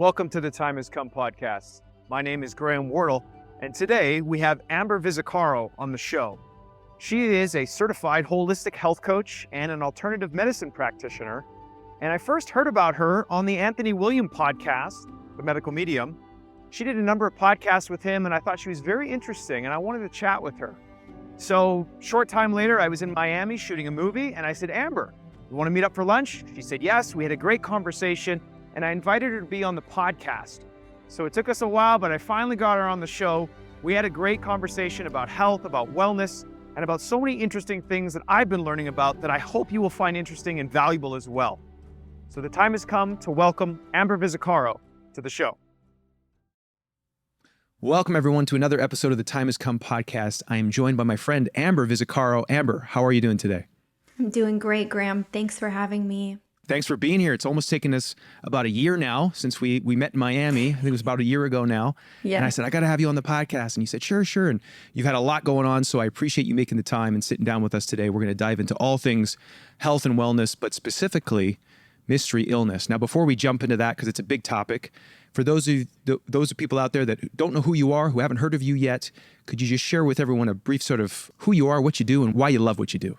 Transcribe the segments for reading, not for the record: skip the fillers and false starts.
Welcome to the Time Has Come podcast. My name is Graham Wardle, and today we have Amber Vizzaccaro on the show. She is a certified holistic health coach and an alternative medicine practitioner, and I first heard about her on the Anthony William podcast, The Medical Medium. She did a number of podcasts with him, and I thought she was very interesting, and I wanted to chat with her. So, short time later, I was in Miami shooting a movie, and I said, Amber, you want to meet up for lunch? She said yes. We had a great conversation, and I invited her to be on the podcast. So it took us a while, but I finally got her on the show. We had a great conversation about health, about wellness, and about so many interesting things that I've been learning about that I hope you will find interesting and valuable as well. So the time has come to welcome Amber Vizzaccaro to the show. Welcome, everyone, to another episode of the Time Has Come podcast. I am joined by my friend, Amber Vizzaccaro. Amber, how are you doing today? I'm doing great, Graham. Thanks for having me. Thanks for being here. It's almost taken us about a year now since we met in Miami. I think it was about a year ago now. Yeah. And I said, I got to have you on the podcast. And you said, sure. And you've had a lot going on, so I appreciate you making the time and sitting down with us today. We're going to dive into all things health and wellness, but specifically mystery illness. Now, before we jump into that, because it's a big topic, for those of people out there that don't know who you are, who haven't heard of you yet, could you just share with everyone a brief sort of who you are, what you do, and why you love what you do?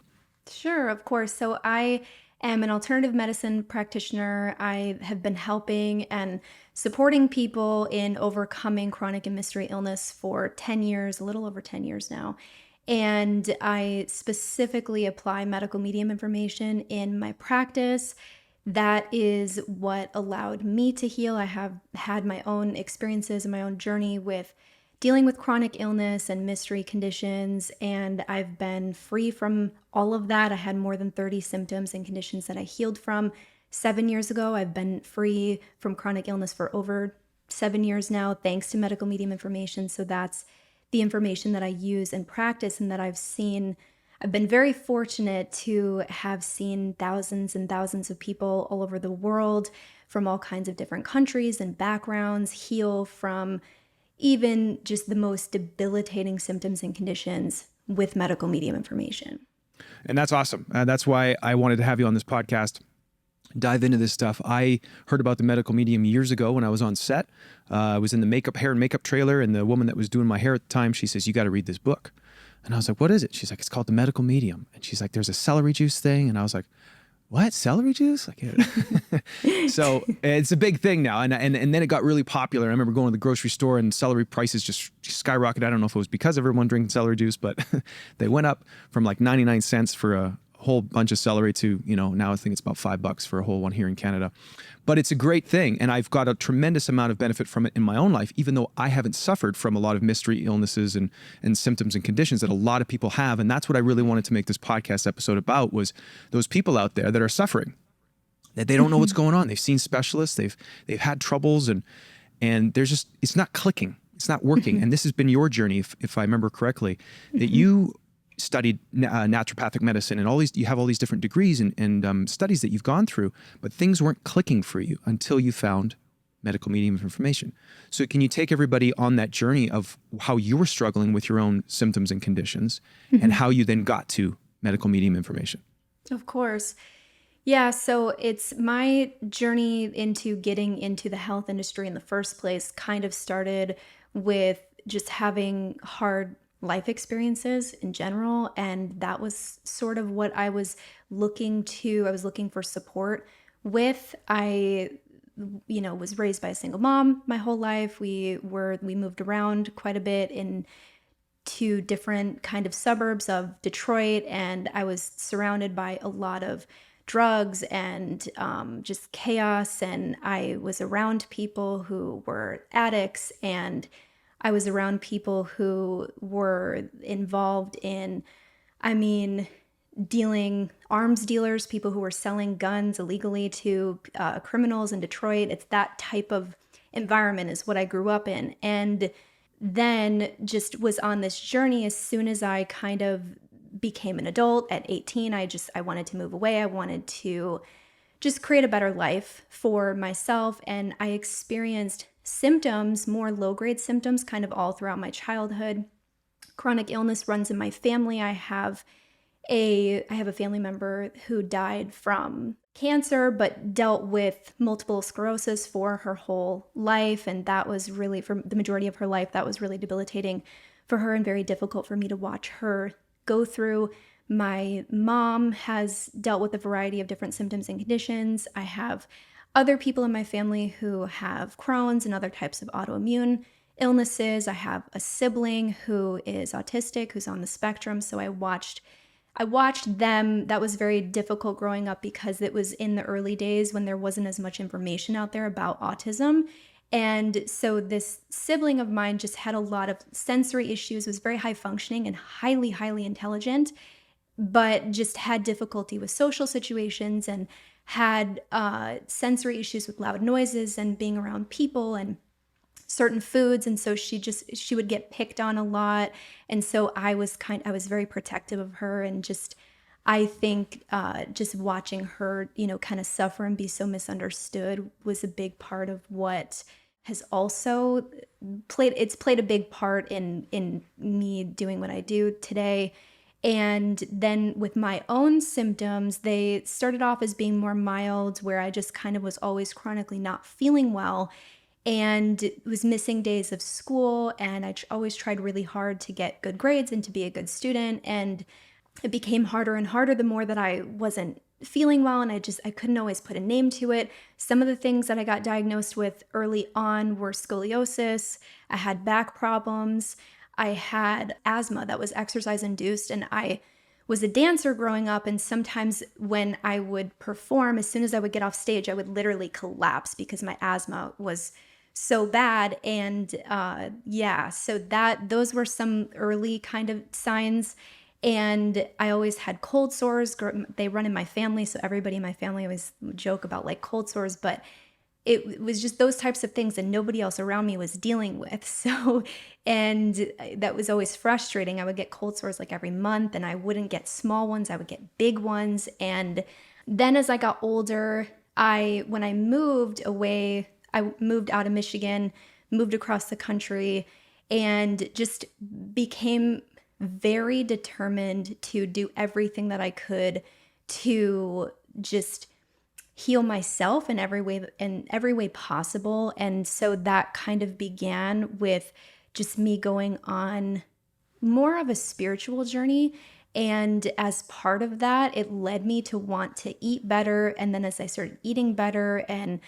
Sure, of course. So I am an alternative medicine practitioner. I have been helping and supporting people in overcoming chronic and mystery illness for 10 years, a little over 10 years now. And I specifically apply medical medium information in my practice. That is what allowed me to heal. I have had my own experiences and my own journey with dealing with chronic illness and mystery conditions, and I've been free from all of that. I had more than 30 symptoms and conditions that I healed from 7 years ago. I've been free from chronic illness for over 7 years now, thanks to medical medium information. So that's the information that I use in practice and that I've seen. I've been very fortunate to have seen thousands and thousands of people all over the world from all kinds of different countries and backgrounds heal from even just the most debilitating symptoms and conditions with medical medium information. And that's awesome. That's why I wanted to have you on this podcast, dive into this stuff. I heard about the medical medium years ago when I was on set. I was in the hair and makeup trailer, and the woman that was doing my hair at the time, she says, you got to read this book. And I was like, what is it? She's like, it's called The Medical Medium. And she's like, there's a celery juice thing. And I was like, what? Celery juice? Like, so it's a big thing now. And then it got really popular. I remember going to the grocery store and celery prices just skyrocketed. I don't know if it was because of everyone drinking celery juice, but they went up from like 99 cents for a whole bunch of celery to, now I think it's about $5 for a whole one here in Canada. But it's a great thing. And I've got a tremendous amount of benefit from it in my own life, even though I haven't suffered from a lot of mystery illnesses and symptoms and conditions that a lot of people have. And that's what I really wanted to make this podcast episode about, was those people out there that are suffering, that they don't know what's going on. They've seen specialists, they've had troubles, and there's just, it's not clicking. It's not working. And this has been your journey, if I remember correctly, that you studied naturopathic medicine and you have all these different degrees and studies that you've gone through, but things weren't clicking for you until you found medical medium information. So can you take everybody on that journey of how you were struggling with your own symptoms and conditions and how you then got to medical medium information? Of course. Yeah, so it's my journey into getting into the health industry in the first place kind of started with just having hard life experiences in general. And that was sort of what I was looking for support with. I, was raised by a single mom my whole life. We moved around quite a bit in two different kind of suburbs of Detroit. And I was surrounded by a lot of drugs and just chaos. And I was around people who were addicts, and I was around people who were involved in, arms dealers, people who were selling guns illegally to criminals in Detroit. It's that type of environment is what I grew up in. And then just was on this journey as soon as I kind of became an adult at 18. I wanted to move away. I wanted to just create a better life for myself. And I experienced symptoms, more low-grade symptoms, kind of all throughout my childhood. Chronic illness runs in my family. I have I have a family member who died from cancer, but dealt with multiple sclerosis for her whole life. And that was really, for the majority of her life, that was really debilitating for her and very difficult for me to watch her go through. My mom has dealt with a variety of different symptoms and conditions. I have other people in my family who have Crohn's and other types of autoimmune illnesses. I have a sibling who is autistic, who's on the spectrum. So I watched them. That was very difficult growing up because it was in the early days when there wasn't as much information out there about autism. And so this sibling of mine just had a lot of sensory issues, was very high functioning and highly, highly intelligent, but just had difficulty with social situations and had sensory issues with loud noises and being around people and certain foods. And so she would get picked on a lot. And so I was very protective of her. And just, I think just watching her, kind of suffer and be so misunderstood was a big part of what has also played a big part in me doing what I do today. And then with my own symptoms, they started off as being more mild, where I just kind of was always chronically not feeling well and was missing days of school. And I always tried really hard to get good grades and to be a good student. And it became harder and harder the more that I wasn't feeling well. And I couldn't always put a name to it. Some of the things that I got diagnosed with early on were scoliosis. I had back problems. I had asthma that was exercise induced. And I was a dancer growing up, and sometimes when I would perform, as soon as I would get off stage, I would literally collapse because my asthma was so bad. And so those were some early kind of signs. And I always had cold sores. They run in my family, so everybody in my family always joke about like cold sores, but it was just those types of things that nobody else around me was dealing with. So, and that was always frustrating. I would get cold sores like every month, and I wouldn't get small ones, I would get big ones. And then as I got older, when I moved away, I moved out of Michigan, moved across the country, and just became very determined to do everything that I could to just heal myself in every way possible. And so that kind of began with just me going on more of a spiritual journey. And as part of that, it led me to want to eat better. And then as I started eating better, and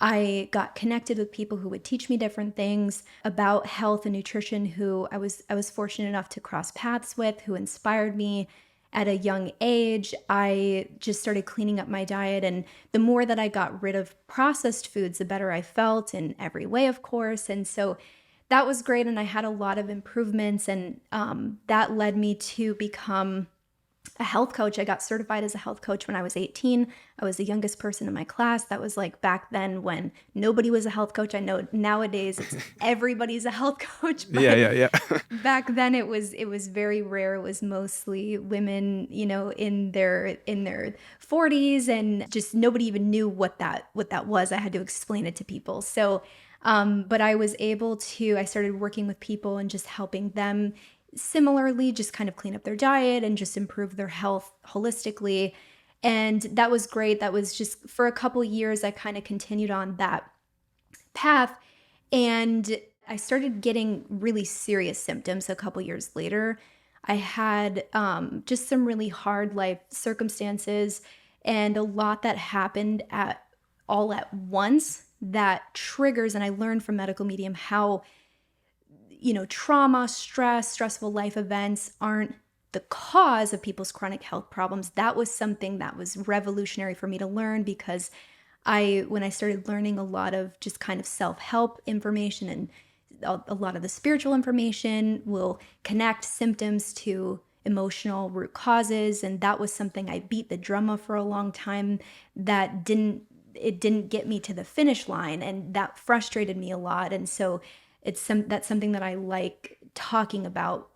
I got connected with people who would teach me different things about health and nutrition, who I was fortunate enough to cross paths with, who inspired me at a young age. I just started cleaning up my diet. And the more that I got rid of processed foods, the better I felt in every way, of course. And so that was great. And I had a lot of improvements. And that led me to become a health coach. I got certified as a health coach when I was 18. I was the youngest person in my class. That was like back then when nobody was a health coach. I know nowadays everybody's a health coach. But Yeah. back then it was very rare. It was mostly women, in their 40s, and just nobody even knew what that was. I had to explain it to people. So, but I started working with people and just helping them similarly just kind of clean up their diet and just improve their health holistically. And that was great. That was just for a couple years, I kind of continued on that path. And I started getting really serious symptoms a couple years later. I had just some really hard life circumstances and a lot that happened all at once that triggers. And I learned from medical medium how trauma, stressful life events aren't the cause of people's chronic health problems. That was something that was revolutionary for me to learn, because when I started learning a lot of just kind of self-help information, and a lot of the spiritual information will connect symptoms to emotional root causes. And that was something I beat the drum of for a long time. It didn't get me to the finish line, and that frustrated me a lot. And so that's something that I like talking about,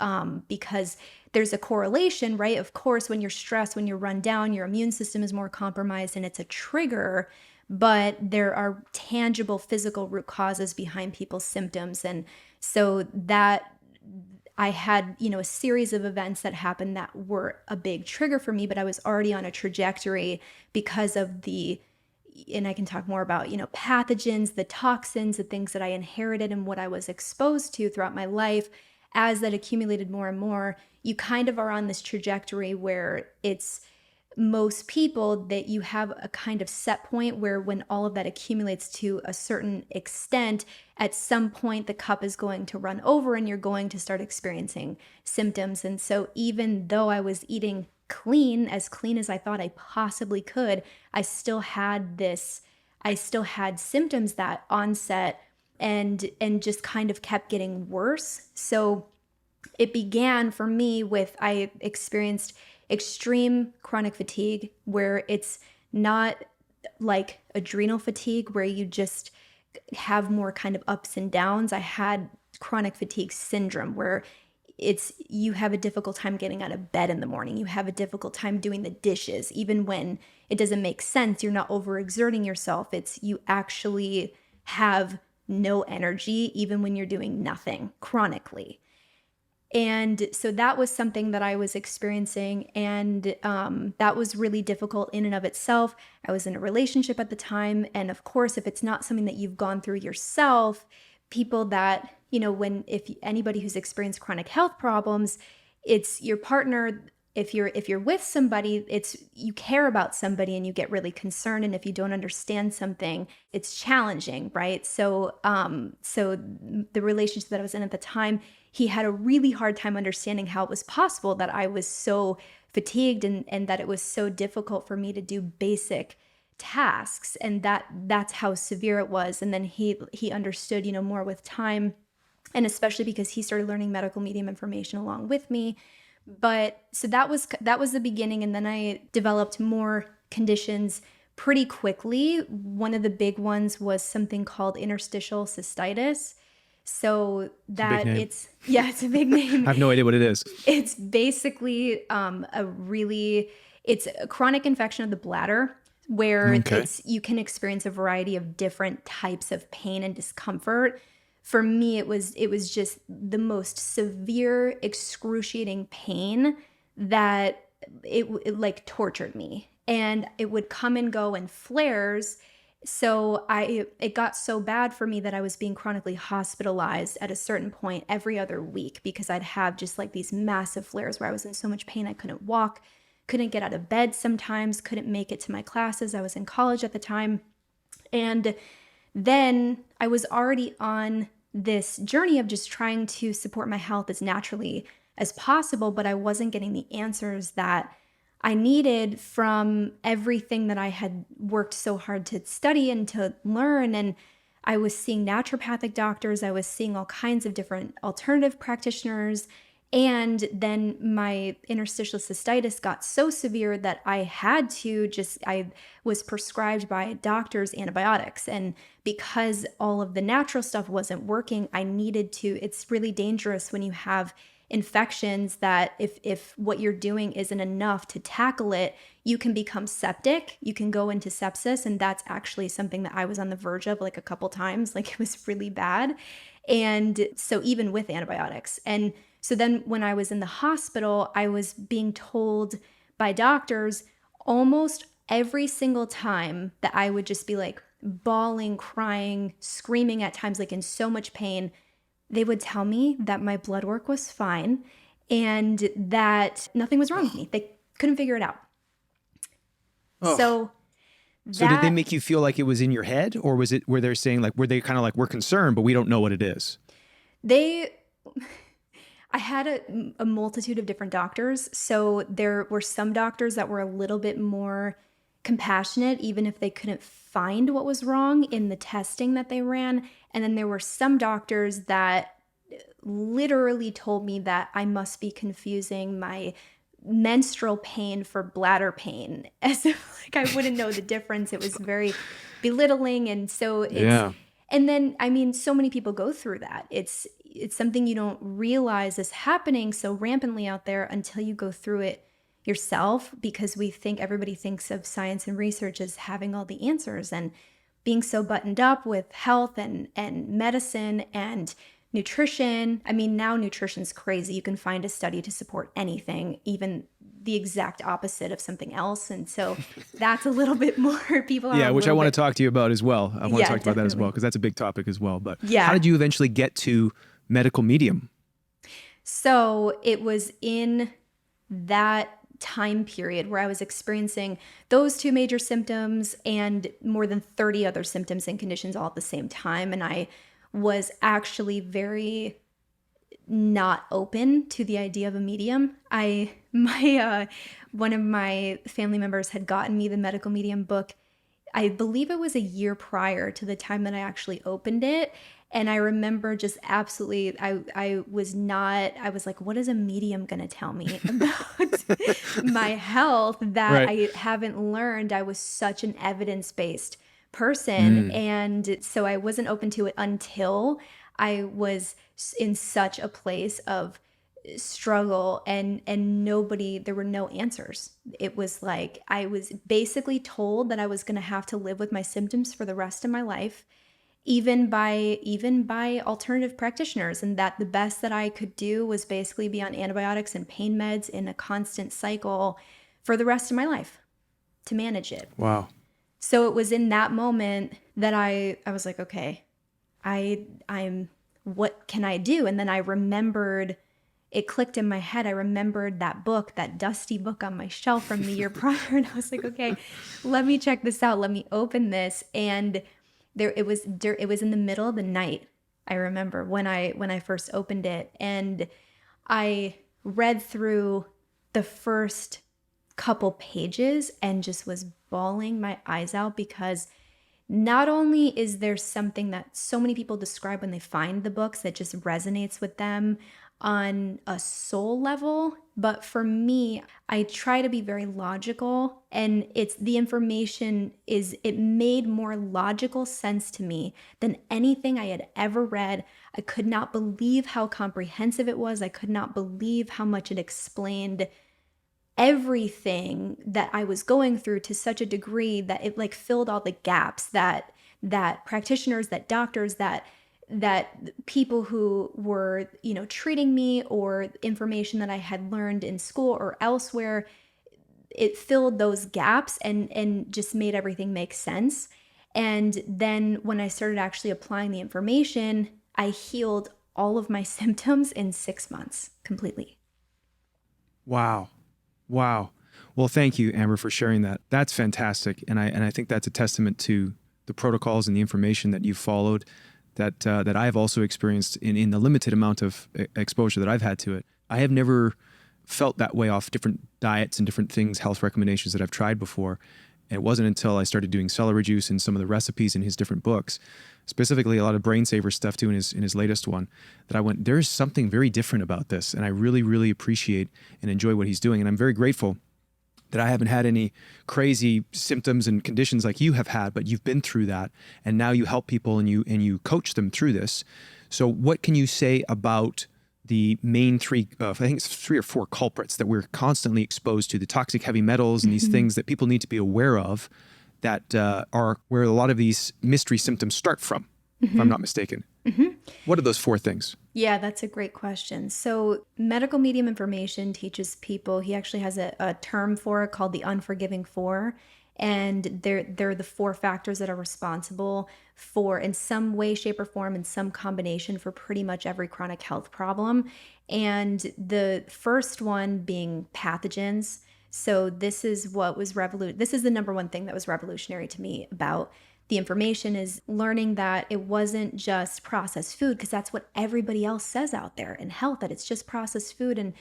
because there's a correlation, right? Of course, when you're stressed, when you're run down, your immune system is more compromised and it's a trigger, but there are tangible physical root causes behind people's symptoms. And so that I had, a series of events that happened that were a big trigger for me, but I was already on a trajectory because of and I can talk more about, pathogens, the toxins, the things that I inherited and what I was exposed to throughout my life. As that accumulated more and more, you kind of are on this trajectory where it's most people that you have a kind of set point where when all of that accumulates to a certain extent, at some point the cup is going to run over and you're going to start experiencing symptoms. And so even though I was eating clean as I thought I possibly could, I still had symptoms that onset and just kind of kept getting worse. So it began for me with, I experienced extreme chronic fatigue, where it's not like adrenal fatigue where you just have more kind of ups and downs. I had chronic fatigue syndrome where you have a difficult time getting out of bed in the morning. You have a difficult time doing the dishes, even when it doesn't make sense. You're not overexerting yourself. You actually have no energy, even when you're doing nothing chronically. And so that was something that I was experiencing, and that was really difficult in and of itself. I was in a relationship at the time, and of course, if it's not something that you've gone through yourself, people that, if anybody who's experienced chronic health problems, it's your partner. If you're with somebody, you care about somebody and you get really concerned, and if you don't understand something, it's challenging, right? So the relationship that I was in at the time, he had a really hard time understanding how it was possible that I was so fatigued and that it was so difficult for me to do basic tasks, and that's how severe it was. And then he understood, more with time, and especially because he started learning medical medium information along with me. But so that was the beginning, and then I developed more conditions pretty quickly. One of the big ones was something called interstitial cystitis. So it's a big name. I have no idea what it is. It's basically it's a chronic infection of the bladder where you can experience a variety of different types of pain and discomfort. For me, it was just the most severe, excruciating pain that it like tortured me, and it would come and go in flares. So it got so bad for me that I was being chronically hospitalized at a certain point every other week, because I'd have just like these massive flares where I was in so much pain I couldn't walk, couldn't get out of bed sometimes, couldn't make it to my classes. I was in college at the time. And then I was already on this journey of just trying to support my health as naturally as possible, but I wasn't getting the answers that I needed from everything that I had worked so hard to study and to learn. And I was seeing naturopathic doctors. I was seeing all kinds of different alternative practitioners. And then my interstitial cystitis got so severe that I was prescribed by doctors antibiotics. And because all of the natural stuff wasn't working, it's really dangerous when you have infections that if what you're doing isn't enough to tackle it, you can become septic, you can go into sepsis. And that's actually something that I was on the verge of like a couple times, like it was really bad. And so even with antibiotics. And so then when I was in the hospital, I was being told by doctors almost every single time that I would just be like bawling, crying, screaming at times, like in so much pain. They would tell me that my blood work was fine and that nothing was wrong with me. They couldn't figure it out. Oh. So did they make you feel like it was in your head, or were they saying like, were they kind of like, we're concerned, but we don't know what it is? I had a multitude of different doctors. So there were some doctors that were a little bit more compassionate, even if they couldn't find what was wrong in the testing that they ran. And then there were some doctors that literally told me that I must be confusing my menstrual pain for bladder pain, as if like I wouldn't know the difference. It was very belittling. And so and then, I mean, so many people go through that. It's something you don't realize is happening so rampantly out there until you go through it yourself, because everybody thinks of science and research as having all the answers, and being so buttoned up with health and medicine and nutrition. I mean, now nutrition's crazy. You can find a study to support anything, even the exact opposite of something else. And so that's a little bit more people are Yeah, a which I little want bit. to talk to you about as well. I want Yeah, to talk about that as well, definitely. because that's a big topic as well. But Yeah. how did you eventually get to medical medium? So it was in that time period where I was experiencing those two major symptoms and more than 30 other symptoms and conditions all at the same time. And I was actually very not open to the idea of a medium. One of my family members had gotten me the medical medium book. I believe it was a year prior to the time that I actually opened it. And I remember just absolutely, I was like, what is a medium going to tell me about my health that Right. I haven't learned? I was such an evidence-based person. And so I wasn't open to it until I was in such a place of struggle and there were no answers. It was like I was basically told that I was going to have to live with my symptoms for the rest of my life, even by alternative practitioners, and that the best that I could do was basically be on antibiotics and pain meds in a constant cycle for the rest of my life to manage it. Wow. So it was in that moment that I was like, okay, I'm what can I do? And then I remembered, it clicked in my head. I remembered that book, that dusty book on my shelf from the year prior. And I was like, okay, let me check this out. Let me open this. And it was in the middle of the night. I remember when I first opened it, and I read through the first couple pages and just was bawling my eyes out, because not only is there something that so many people describe when they find the books that just resonates with them on a soul level, but for me, I try to be very logical, and it made more logical sense to me than anything I had ever read. I could not believe how comprehensive it was. I could not believe how much it explained everything that I was going through to such a degree that it like filled all the gaps that practitioners, that doctors, that people who were, treating me, or information that I had learned in school or elsewhere, it filled those gaps and just made everything make sense. And then when I started actually applying the information, I healed all of my symptoms in 6 months completely. Wow. Wow. Well, thank you, Amber, for sharing that. That's fantastic. And I think that's a testament to the protocols and the information that you've followed, that I've also experienced in the limited amount of exposure that I've had to it. I have never felt that way off different diets and different things, health recommendations that I've tried before. And it wasn't until I started doing celery juice and some of the recipes in his different books, specifically a lot of brain saver stuff too in his latest one, that I went, there's something very different about this. And I really, really appreciate and enjoy what he's doing. And I'm very grateful that I haven't had any crazy symptoms and conditions like you have had, but you've been through that. And now you help people and you coach them through this. So what can you say about the main three, I think it's 3 or 4 culprits that we're constantly exposed to, the toxic heavy metals and these things that people need to be aware of, that are where a lot of these mystery symptoms start from, if I'm not mistaken. What are those 4 things? Yeah, that's a great question. So medical medium information teaches people, he actually has a term for it called the Unforgiving Four. And they're the 4 factors that are responsible for, in some way, shape, or form, in some combination, for pretty much every chronic health problem. And the first one being pathogens. So this is the number one thing that was revolutionary to me about the information, is learning that it wasn't just processed food, because that's what everybody else says out there in health, that it's just processed food. And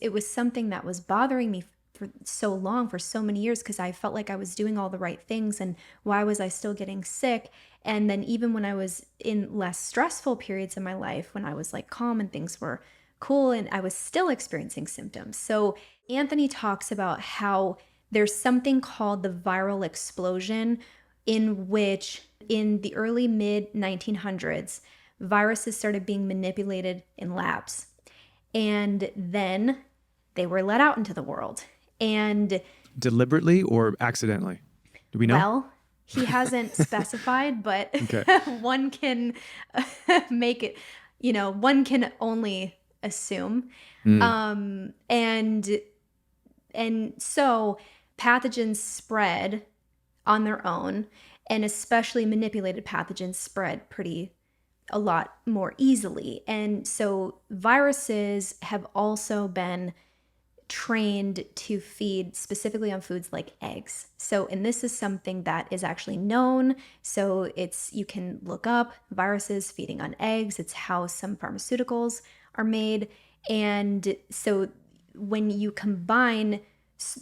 it was something that was bothering me for so long, for so many years, because I felt like I was doing all the right things, and why was I still getting sick? And then even when I was in less stressful periods in my life, when I was like calm and things were cool, and I was still experiencing symptoms. So Anthony talks about how there's something called the viral explosion, in which in the early mid 1900s, viruses started being manipulated in labs, and then they were let out into the world. And Deliberately or accidentally? Do we know? well, he hasn't specified, but Okay. one can make it, one can only assume. And so pathogens spread on their own, and especially manipulated pathogens spread a lot more easily. And so viruses have also been trained to feed specifically on foods like eggs. And this is something that is actually known. So you can look up viruses feeding on eggs. It's how some pharmaceuticals are made. And so when you combine,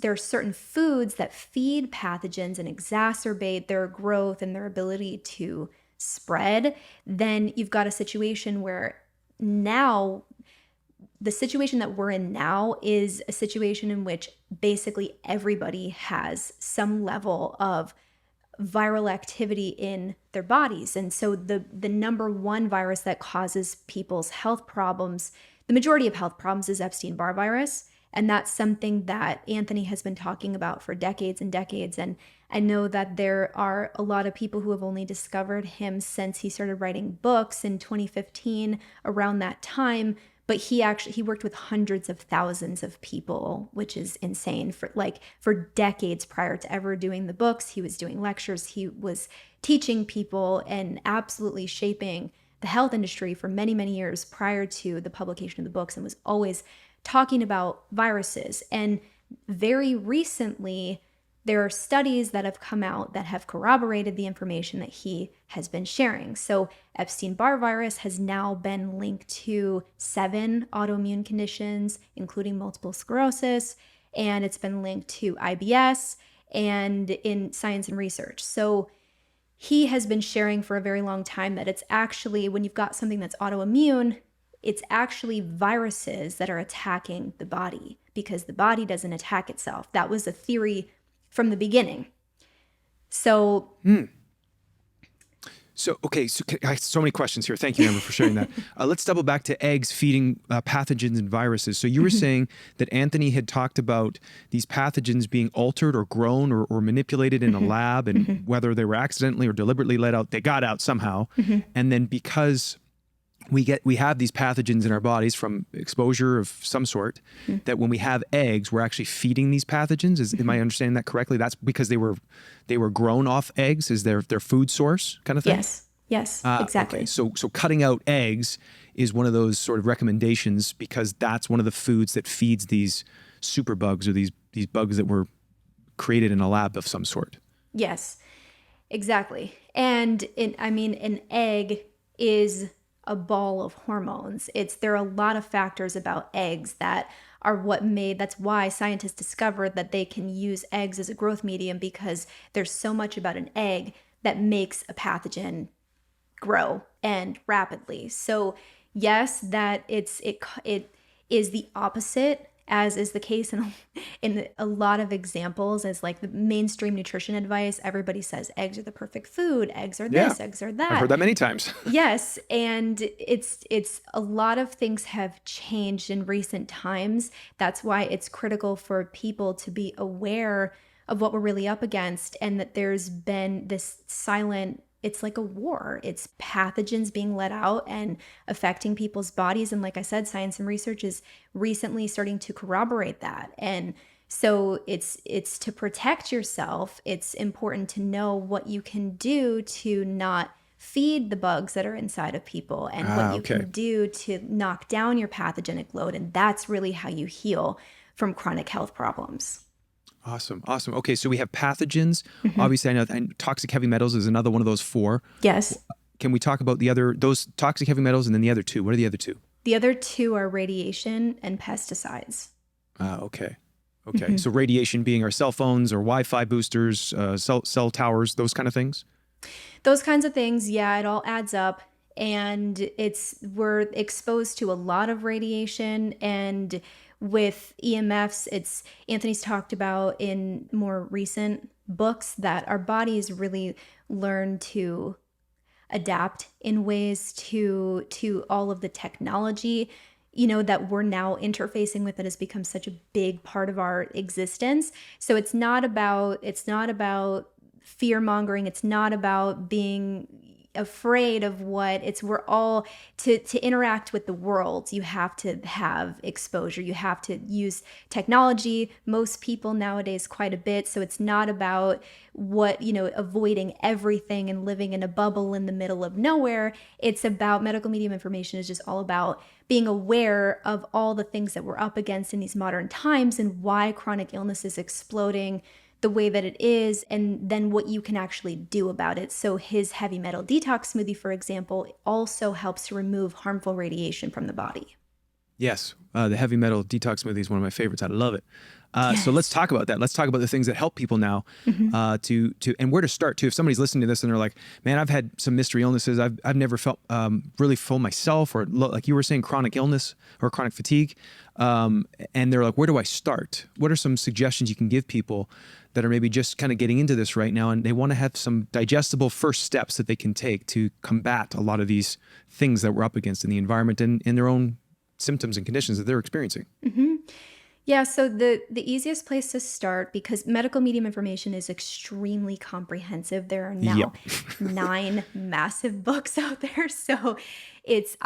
there are certain foods that feed pathogens and exacerbate their growth and their ability to spread, then you've got a situation where now the situation that we're in now is a situation in which basically everybody has some level of viral activity in their bodies. And so the number one virus that causes people's health problems, the majority of health problems, is Epstein-Barr virus. And that's something that Anthony has been talking about for decades and decades. And I know that there are a lot of people who have only discovered him since he started writing books in 2015, around that time. But he worked with hundreds of thousands of people, which is insane. For decades prior to ever doing the books, he was doing lectures, he was teaching people and absolutely shaping the health industry for many, many years prior to the publication of the books, and was always talking about viruses. And very recently, there are studies that have come out that have corroborated the information that he has been sharing. So Epstein-Barr virus has now been linked to 7 autoimmune conditions, including multiple sclerosis, and it's been linked to IBS and in science and research. So he has been sharing for a very long time that it's actually, when you've got something that's autoimmune, it's actually viruses that are attacking the body, because the body doesn't attack itself. That was a theory from the beginning. So I have so many questions here. Thank you, Amber, for sharing that. Let's double back to eggs feeding pathogens and viruses. So you were saying that Anthony had talked about these pathogens being altered or grown or manipulated in a lab, and whether they were accidentally or deliberately let out, they got out somehow. And then because we have these pathogens in our bodies from exposure of some sort, that when we have eggs, we're actually feeding these pathogens. Am I understanding that correctly? That's because they were grown off eggs as their food source kind of thing? Yes, exactly. Okay. So cutting out eggs is one of those sort of recommendations, because that's one of the foods that feeds these superbugs, or these bugs that were created in a lab of some sort. Yes, exactly. And an egg is a ball of hormones. There are a lot of factors about eggs that are that's why scientists discovered that they can use eggs as a growth medium, because there's so much about an egg that makes a pathogen grow and rapidly. So yes, that it is the opposite, as is the case in a lot of examples, as like the mainstream nutrition advice. Everybody says eggs are the perfect food, eggs are this, eggs are that. I've heard that many times. Yes, and it's a lot of things have changed in recent times. That's why it's critical for people to be aware of what we're really up against, and that there's been this silent, it's like a war. It's pathogens being let out and affecting people's bodies. And like I said, science and research is recently starting to corroborate that. And so it's to protect yourself. It's important to know what you can do to not feed the bugs that are inside of people, and what you can do to knock down your pathogenic load. And that's really how you heal from chronic health problems. Awesome. Okay, so we have pathogens. Obviously, I know toxic heavy metals is another one of those 4. Yes. Can we talk about those toxic heavy metals, and then the other 2? What are the other 2? The other 2 are radiation and pesticides. Okay. So radiation being our cell phones or Wi-Fi boosters, cell towers, those kind of things? Those kinds of things, yeah, it all adds up. And we're exposed to a lot of radiation, and with EMFs, Anthony's talked about in more recent books that our bodies really learn to adapt in ways to all of the technology, that we're now interfacing with, that has become such a big part of our existence. So it's not about fear mongering. It's not about being, afraid of we're all to interact with the world. You have to have exposure. You have to use technology. Most people nowadays quite a bit. So it's not about avoiding everything and living in a bubble in the middle of nowhere. It's about medical medium information is just all about being aware of all the things that we're up against in these modern times and why chronic illness is exploding the way that it is, and then what you can actually do about it. So his heavy metal detox smoothie, for example, also helps to remove harmful radiation from the body. Yes, the heavy metal detox smoothie is one of my favorites. I love it. So let's talk about that. Let's talk about the things that help people now to and where to start too. If somebody's listening to this and they're like, man, I've had some mystery illnesses. I've never felt really full myself, or like you were saying, chronic illness or chronic fatigue. And they're like, where do I start? What are some suggestions you can give people that are maybe just kind of getting into this right now and they want to have some digestible first steps that they can take to combat a lot of these things that we're up against in the environment and in their own symptoms and conditions that they're experiencing? Mm-hmm. Yeah, so the easiest place to start, because medical medium information is extremely comprehensive. There are now 9 massive books out there. So it's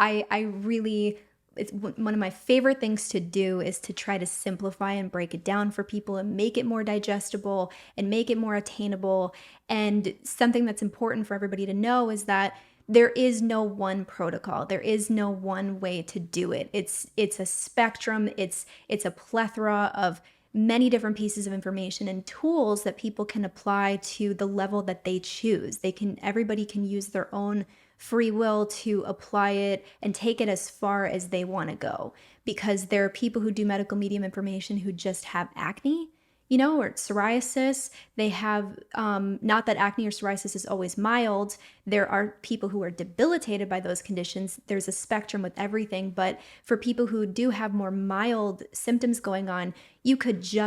one of my favorite things to do is to try to simplify and break it down for people and make it more digestible and make it more attainable. And something that's important for everybody to know is that there is no one protocol. There is no one way to do it. It's a spectrum. It's a plethora of many different pieces of information and tools that people can apply to the level that they choose. Everybody can use their own free will to apply it and take it as far as they want to go. Because there are people who do medical medium information who just have acne, or psoriasis. They have, not that acne or psoriasis is always mild. There are people who are debilitated by those conditions. There's a spectrum with everything. But for people who do have more mild symptoms going on,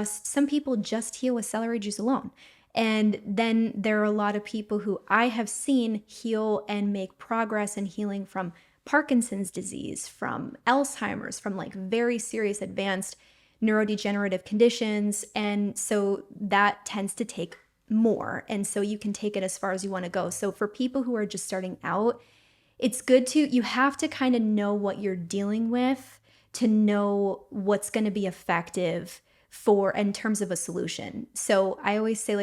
some people just heal with celery juice alone. And then there are a lot of people who I have seen heal and make progress in healing from Parkinson's disease, from Alzheimer's, from like very serious advanced neurodegenerative conditions. And so that tends to take more. And so you can take it as far as you want to go. So for people who are just starting out, it's good you have to kind of know what you're dealing with to know what's going to be effective in terms of a solution. So I always say,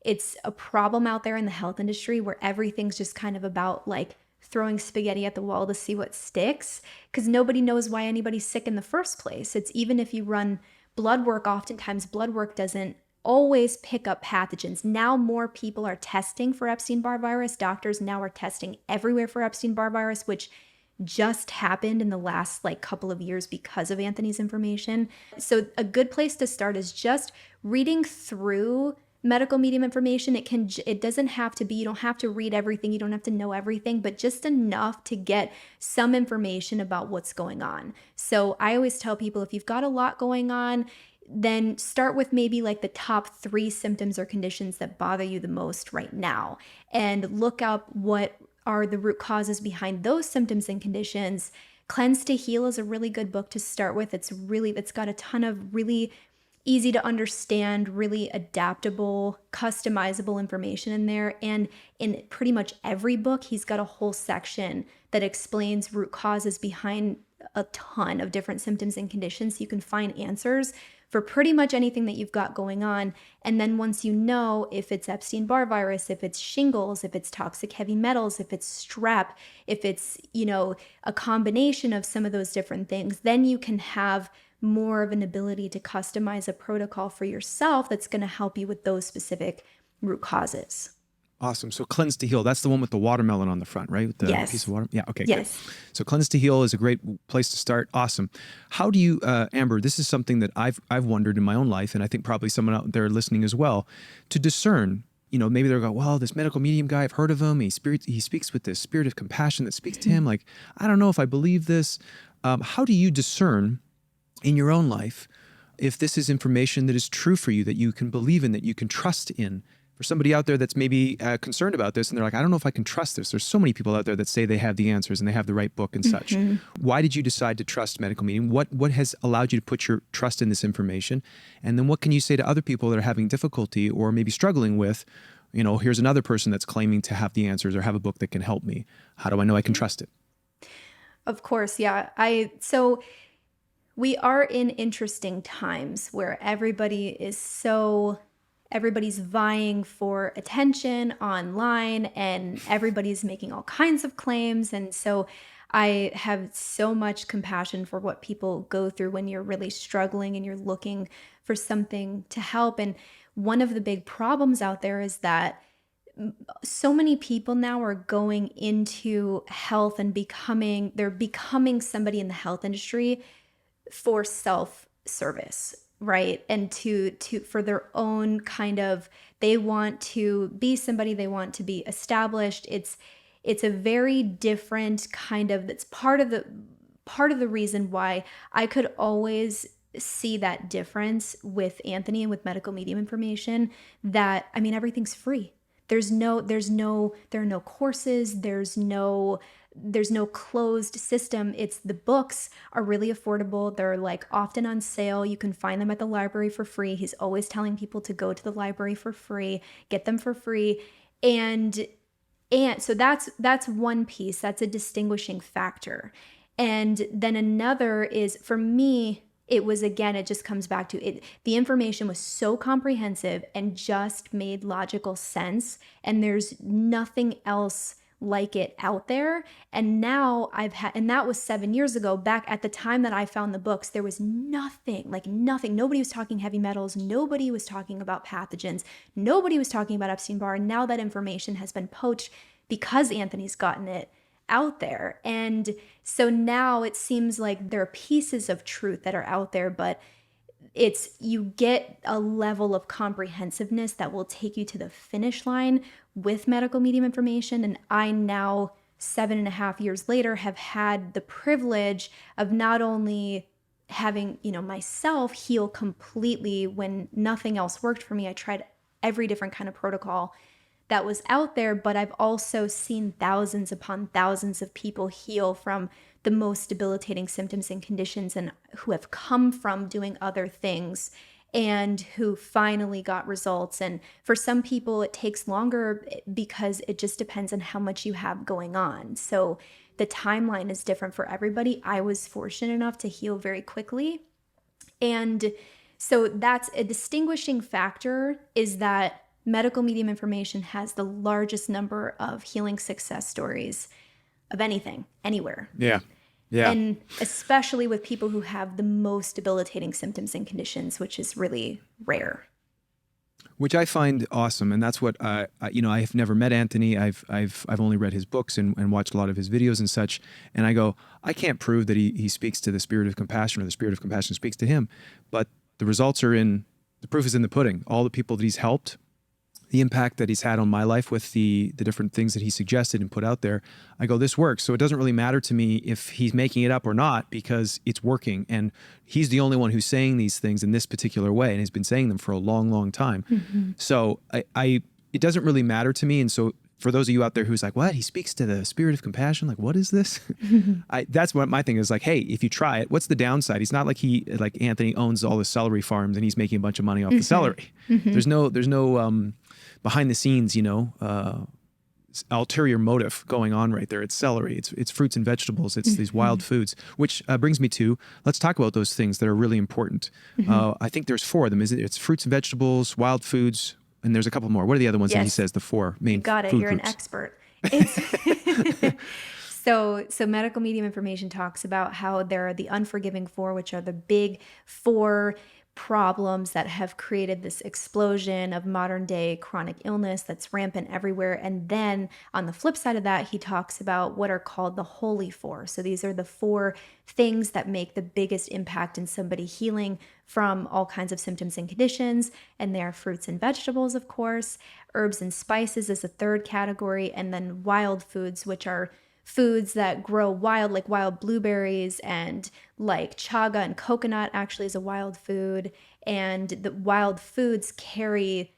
it's a problem out there in the health industry where everything's just kind of about like throwing spaghetti at the wall to see what sticks, because nobody knows why anybody's sick in the first place. It's even if you run blood work, oftentimes blood work doesn't always pick up pathogens. Now more people are testing for Epstein-Barr virus. Doctors now are testing everywhere for Epstein-Barr virus, which just happened in the last couple of years because of Anthony's information. So a good place to start is just reading through medical medium information. It doesn't have to be, you don't have to read everything, you don't have to know everything, but just enough to get some information about what's going on. So I always tell people, if you've got a lot going on, then start with maybe the top 3 symptoms or conditions that bother you the most right now, and look up what are the root causes behind those symptoms and conditions. Cleanse to Heal is a really good book to start with. It's got a ton of really easy to understand, really adaptable, customizable information in there. And in pretty much every book, he's got a whole section that explains root causes behind a ton of different symptoms and conditions. So you can find answers for pretty much anything that you've got going on. And then once you know if it's Epstein-Barr virus, if it's shingles, if it's toxic heavy metals, if it's strep, if it's, a combination of some of those different things, then you can have more of an ability to customize a protocol for yourself that's going to help you with those specific root causes. Awesome. So Cleanse to Heal, that's the one with the watermelon on the front, right? With the yes. piece of water. Yeah. Okay. Yes. Good. So Cleanse to Heal is a great place to start. Awesome. How do you, Amber, this is something that I've wondered in my own life, and I think probably someone out there listening as well, to discern, maybe they'll go, well, this medical medium guy, I've heard of him. He speaks with this spirit of compassion that speaks to him. I don't know if I believe this. How do you discern in your own life if this is information that is true for you, that you can believe in, that you can trust in? For somebody out there that's maybe concerned about this and they're like, I don't know if I can trust this. There's so many people out there that say they have the answers and they have the right book and such. Why did you decide to trust medical medium? What has allowed you to put your trust in this information? And then what can you say to other people that are having difficulty or maybe struggling with, here's another person that's claiming to have the answers or have a book that can help me. How do I know I can trust it? Of course, yeah. So we are in interesting times where everybody's vying for attention online and everybody's making all kinds of claims. And so I have so much compassion for what people go through when you're really struggling and you're looking for something to help. And one of the big problems out there is that so many people now are going into health and they're becoming somebody in the health industry for self-service, right? And for their own kind of, they want to be somebody, they want to be established. It's a very different kind of, that's part of the reason why I could always see that difference with Anthony and with medical medium information, that, I mean, everything's free. There are no courses, there's no closed system. The books are really affordable. They're like often on sale. You can find them at the library for free. He's always telling people to go to the library for free, get them for free. And so that's one piece. That's a distinguishing factor. And then another is, for me, it just comes back to it. The information was so comprehensive and just made logical sense. And there's nothing else like it out there. And now and that was 7 years ago. Back at the time that I found the books, there was nothing. Nobody was talking heavy metals. Nobody was talking about pathogens. Nobody was talking about Epstein-Barr. And now that information has been poached because Anthony's gotten it out there. And so now it seems like there are pieces of truth that are out there, but you get a level of comprehensiveness that will take you to the finish line with medical medium information. And I now, 7.5 years later, have had the privilege of not only having, myself heal completely when nothing else worked for me. I tried every different kind of protocol that was out there, but I've also seen thousands upon thousands of people heal from the most debilitating symptoms and conditions, and who have come from doing other things and who finally got results. And for some people it takes longer because it just depends on how much you have going on. So the timeline is different for everybody. I was fortunate enough to heal very quickly. And so that's a distinguishing factor, is that medical medium information has the largest number of healing success stories of anything, anywhere. Yeah. Yeah. And especially with people who have the most debilitating symptoms and conditions, which is really rare. Which I find awesome. And that's what, I have never met Anthony. I've only read his books and watched a lot of his videos and such. And I go, I can't prove that he speaks to the spirit of compassion or the spirit of compassion speaks to him. But the results are the proof is in the pudding. All the people that he's helped, the impact that he's had on my life with the different things that he suggested and put out there, I go, this works. So it doesn't really matter to me if he's making it up or not, because it's working. And he's the only one who's saying these things in this particular way, and he's been saying them for a long, long time. Mm-hmm. So it doesn't really matter to me. And so for those of you out there who's like, what? He speaks to the spirit of compassion? Like, what is this? That's what my thing is. Like, hey, if you try it, what's the downside? He's not like Anthony owns all the celery farms and he's making a bunch of money off the celery. Mm-hmm. There's no behind the scenes, ulterior motive going on right there. It's celery, it's fruits and vegetables, it's these wild foods, which brings me to, let's talk about those things that are really important. I think there's 4 of them, isn't it? It's fruits and vegetables, wild foods, and there's a couple more. What are the other ones that he says, the 4 main food groups? You're an expert. So medical medium information talks about how there are the Unforgiving Four, which are the big 4 problems that have created this explosion of modern day chronic illness that's rampant everywhere. And then on the flip side of that, he talks about what are called the Holy Four. So these are the 4 things that make the biggest impact in somebody healing from all kinds of symptoms and conditions. And they are fruits and vegetables, of course. Herbs and spices is a 3rd category. And then wild foods, which are foods that grow wild, like wild blueberries, and like chaga and coconut actually is a wild food. And the wild foods carry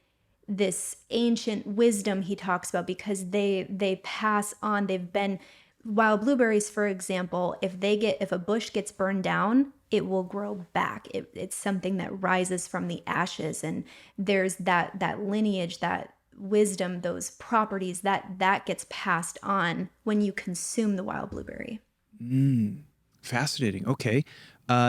this ancient wisdom he talks about, because they pass on. They've been wild blueberries, for example. If a bush gets burned down, it will grow back. It's something that rises from the ashes, and there's that lineage, that wisdom, those properties that gets passed on when you consume the wild blueberry. Fascinating. Okay.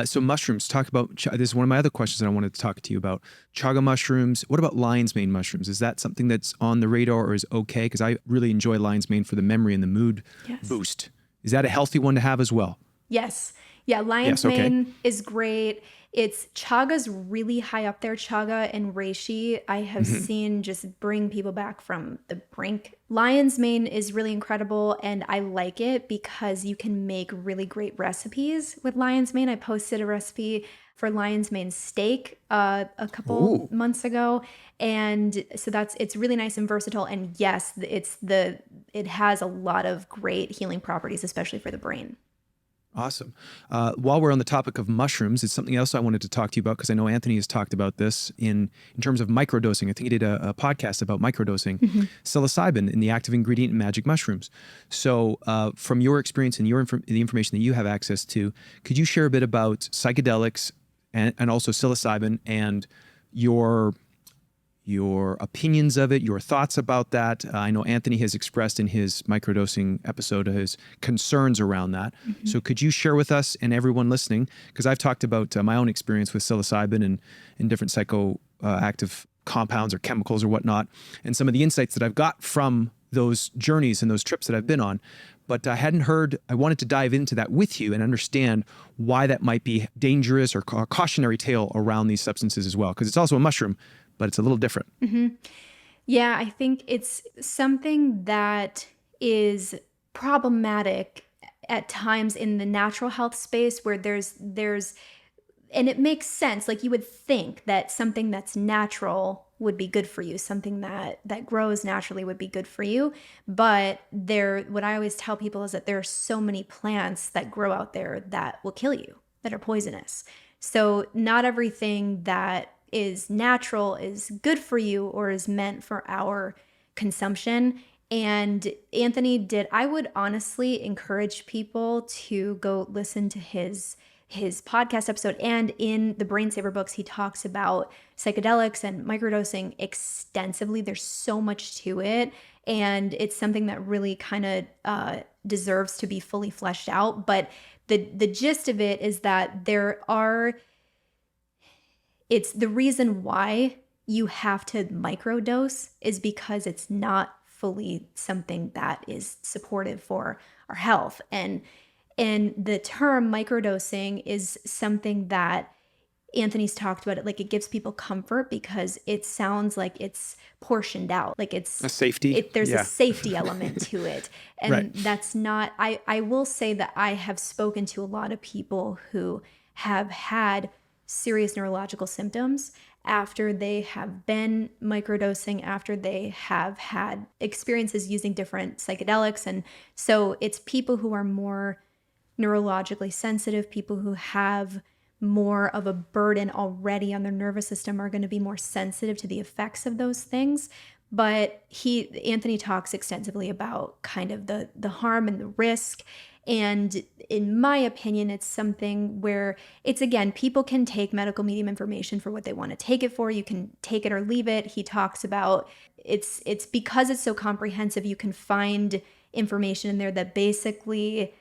So mushrooms, talk about, this is one of my other questions that I wanted to talk to you about. Chaga mushrooms. What about lion's mane mushrooms? Is that something that's on the radar or is okay? Because I really enjoy lion's mane for the memory and the mood boost. Is that a healthy one to have as well? Yes. Yeah, lion's mane is great. Chaga's really high up there. Chaga and reishi, I have seen just bring people back from the brink. Lion's mane is really incredible, and I like it because you can make really great recipes with lion's mane. I posted a recipe for lion's mane steak a couple months ago, and so it's really nice and versatile. And yes, it has a lot of great healing properties, especially for the brain. Awesome. While we're on the topic of mushrooms, it's something else I wanted to talk to you about because I know Anthony has talked about this in terms of microdosing. I think he did a podcast about microdosing psilocybin in the active ingredient in magic mushrooms. So from your experience and the information that you have access to, could you share a bit about psychedelics and also psilocybin and your opinions of it, your thoughts about that? I know Anthony has expressed in his microdosing episode his concerns around that. So could you share with us and everyone listening, because I've talked about my own experience with psilocybin and different psychoactive compounds or chemicals or whatnot, and some of the insights that I've got from those journeys and those trips that I've been on. But I wanted to dive into that with you and understand why that might be dangerous or a cautionary tale around these substances as well, because it's also a mushroom, but it's a little different. Yeah, I think it's something that is problematic at times in the natural health space where there's and it makes sense. Like you would think that something that's natural would be good for you, something that grows naturally would be good for you. But what I always tell people is that there are so many plants that grow out there that will kill you, that are poisonous. So not everything that is natural is good for you or is meant for our consumption. And I would honestly encourage people to go listen to his podcast episode. And in the Brain Saver books, he talks about psychedelics and microdosing extensively. There's so much to it. And it's something that really kind of deserves to be fully fleshed out. But the gist of it is that it's the reason why you have to microdose is because it's not fully something that is supportive for our health. And the term microdosing is something that Anthony's talked about. It like it gives people comfort because it sounds like it's portioned out, like it's a safety. There's a safety element to it, and that's not. I will say that I have spoken to a lot of people who have had serious neurological symptoms after they have been microdosing, after they have had experiences using different psychedelics. And so it's people who are more neurologically sensitive, people who have more of a burden already on their nervous system are going to be more sensitive to the effects of those things. But Anthony talks extensively about kind of the harm and the risk. And in my opinion, it's something where it's, again, people can take medical medium information for what they want to take it for. You can take it or leave it. He talks about it's because it's so comprehensive, you can find information in there that basically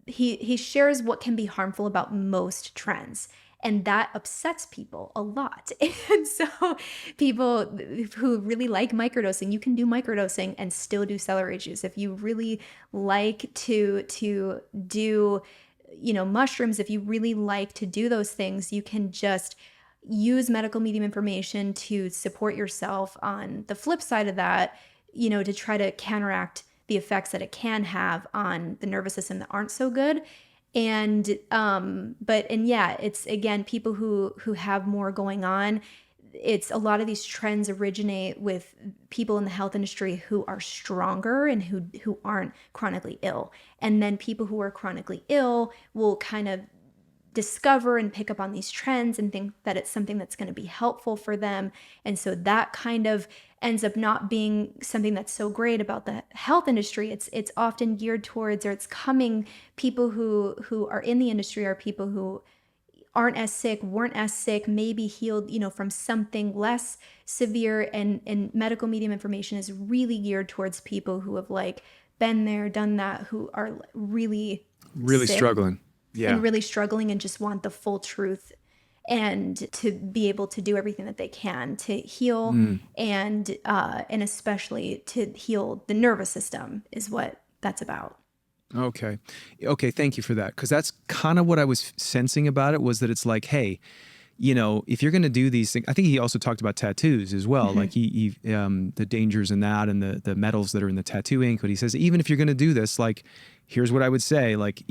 he shares what can be harmful about most trends. And that upsets people a lot. And so people who really like microdosing, you can do microdosing and still do celery juice. If you really like to do, mushrooms, if you really like to do those things, you can just use medical medium information to support yourself. On the flip side of that, to try to counteract the effects that it can have on the nervous system that aren't so good. And it's, again, people who have more going on. It's a lot of these trends originate with people in the health industry who are stronger and who aren't chronically ill. And then people who are chronically ill will kind of discover and pick up on these trends and think that it's something that's going to be helpful for them. And so that kind of ends up not being something that's so great about the health industry. It's often geared towards, or it's coming, people who are in the industry are people who aren't as sick, weren't as sick, maybe healed, from something less severe. And medical medium information is really geared towards people who have like been there, done that, who are really sick struggling. Yeah. and really struggling and just want the full truth and to be able to do everything that they can to heal and especially to heal the nervous system is what that's about. Okay. Thank you for that. Because that's kind of what I was sensing about it, was that it's like, hey, if you're going to do these things, I think he also talked about tattoos as well. Like he the dangers in that and the metals that are in the tattoo ink. But he says, even if you're going to do this, like, here's what I would say, like,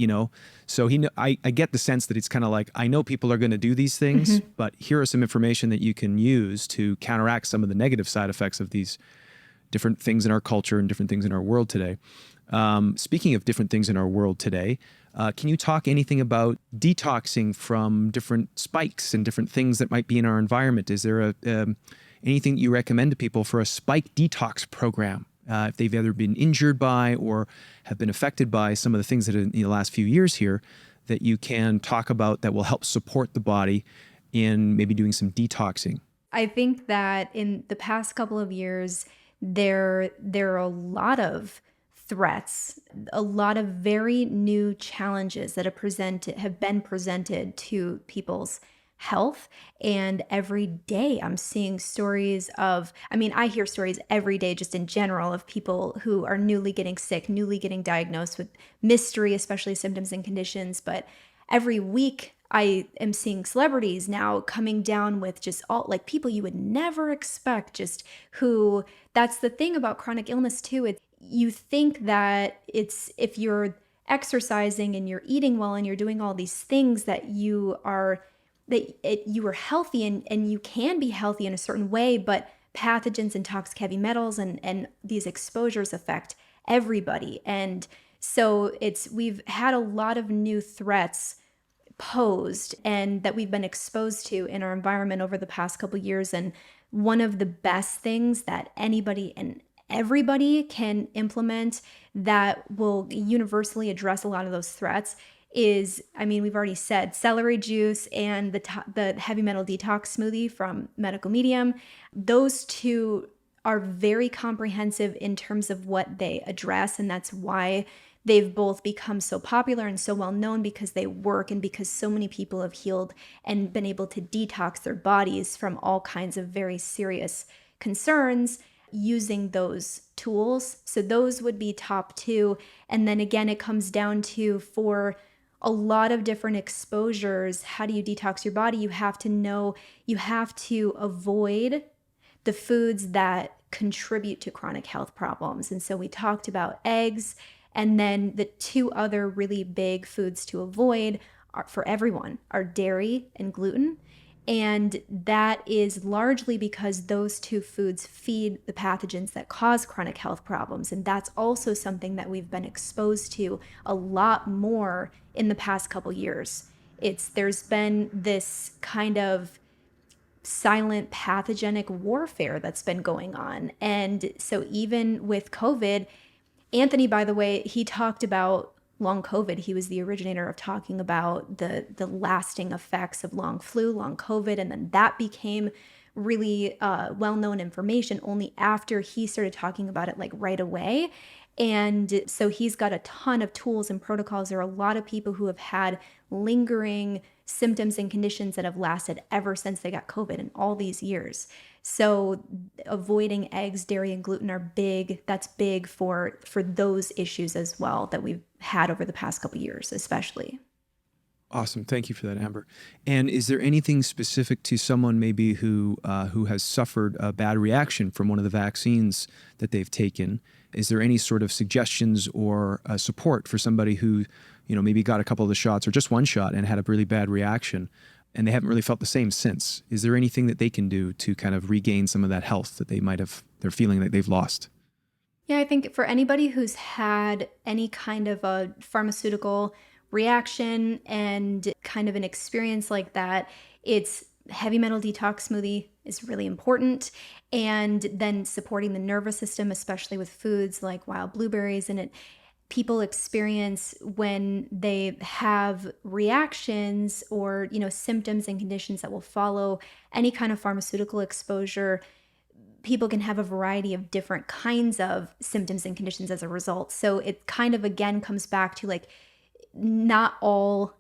so I get the sense that it's kind of like, I know people are going to do these things, but here are some information that you can use to counteract some of the negative side effects of these different things in our culture and different things in our world today. Speaking of different things in our world today, can you talk anything about detoxing from different spikes and different things that might be in our environment? Is there anything that you recommend to people for a spike detox program? If they've either been injured by or have been affected by some of the things that in the last few years here that you can talk about that will help support the body in maybe doing some detoxing? I think that in the past couple of years, there are a lot of threats, a lot of very new challenges that have been presented to people's health. And every day I'm seeing stories I hear stories every day just in general of people who are newly getting sick, newly getting diagnosed with mystery, especially symptoms and conditions. But every week I am seeing celebrities now coming down with just all like people you would never expect, just who, that's the thing about chronic illness too. You think that it's, if you're exercising and you're eating well and you're doing all these things that you are healthy and you can be healthy in a certain way, but pathogens and toxic heavy metals and these exposures affect everybody. And so we've had a lot of new threats posed and that we've been exposed to in our environment over the past couple of years. And one of the best things that anybody and everybody can implement that will universally address a lot of those threats is, we've already said celery juice and the heavy metal detox smoothie from Medical Medium. Those two are very comprehensive in terms of what they address, and that's why they've both become so popular and so well known, because they work and because so many people have healed and been able to detox their bodies from all kinds of very serious concerns using those tools. So those would be top two. And then again, it comes down to, for a lot of different exposures, how do you detox your body? You have to avoid the foods that contribute to chronic health problems. And so we talked about eggs, and then the two other really big foods to avoid for everyone are dairy and gluten. And that is largely because those two foods feed the pathogens that cause chronic health problems. And that's also something that we've been exposed to a lot more in the past couple years. There's been this kind of silent pathogenic warfare that's been going on. And so even with COVID, Anthony, by the way, he talked about long COVID. He was the originator of talking about the lasting effects of long flu, long COVID, and then that became really well-known information only after he started talking about it like right away. And so he's got a ton of tools and protocols. There are a lot of people who have had lingering symptoms and conditions that have lasted ever since they got COVID in all these years. So avoiding eggs, dairy, and gluten are big. That's big for those issues as well that we've had over the past couple of years, especially. Awesome. Thank you for that, Amber. And is there anything specific to someone maybe who has suffered a bad reaction from one of the vaccines that they've taken? Is there any sort of suggestions or support for somebody who, maybe got a couple of the shots or just one shot and had a really bad reaction, and they haven't really felt the same since? Is there anything that they can do to kind of regain some of that health that they're feeling that they've lost? Yeah, I think for anybody who's had any kind of a pharmaceutical reaction and kind of an experience like that, it's heavy metal detox smoothie is really important. And then supporting the nervous system, especially with foods like wild blueberries, and people experience when they have reactions or, symptoms and conditions that will follow any kind of pharmaceutical exposure. People can have a variety of different kinds of symptoms and conditions as a result. So it kind of, again, comes back to like, not all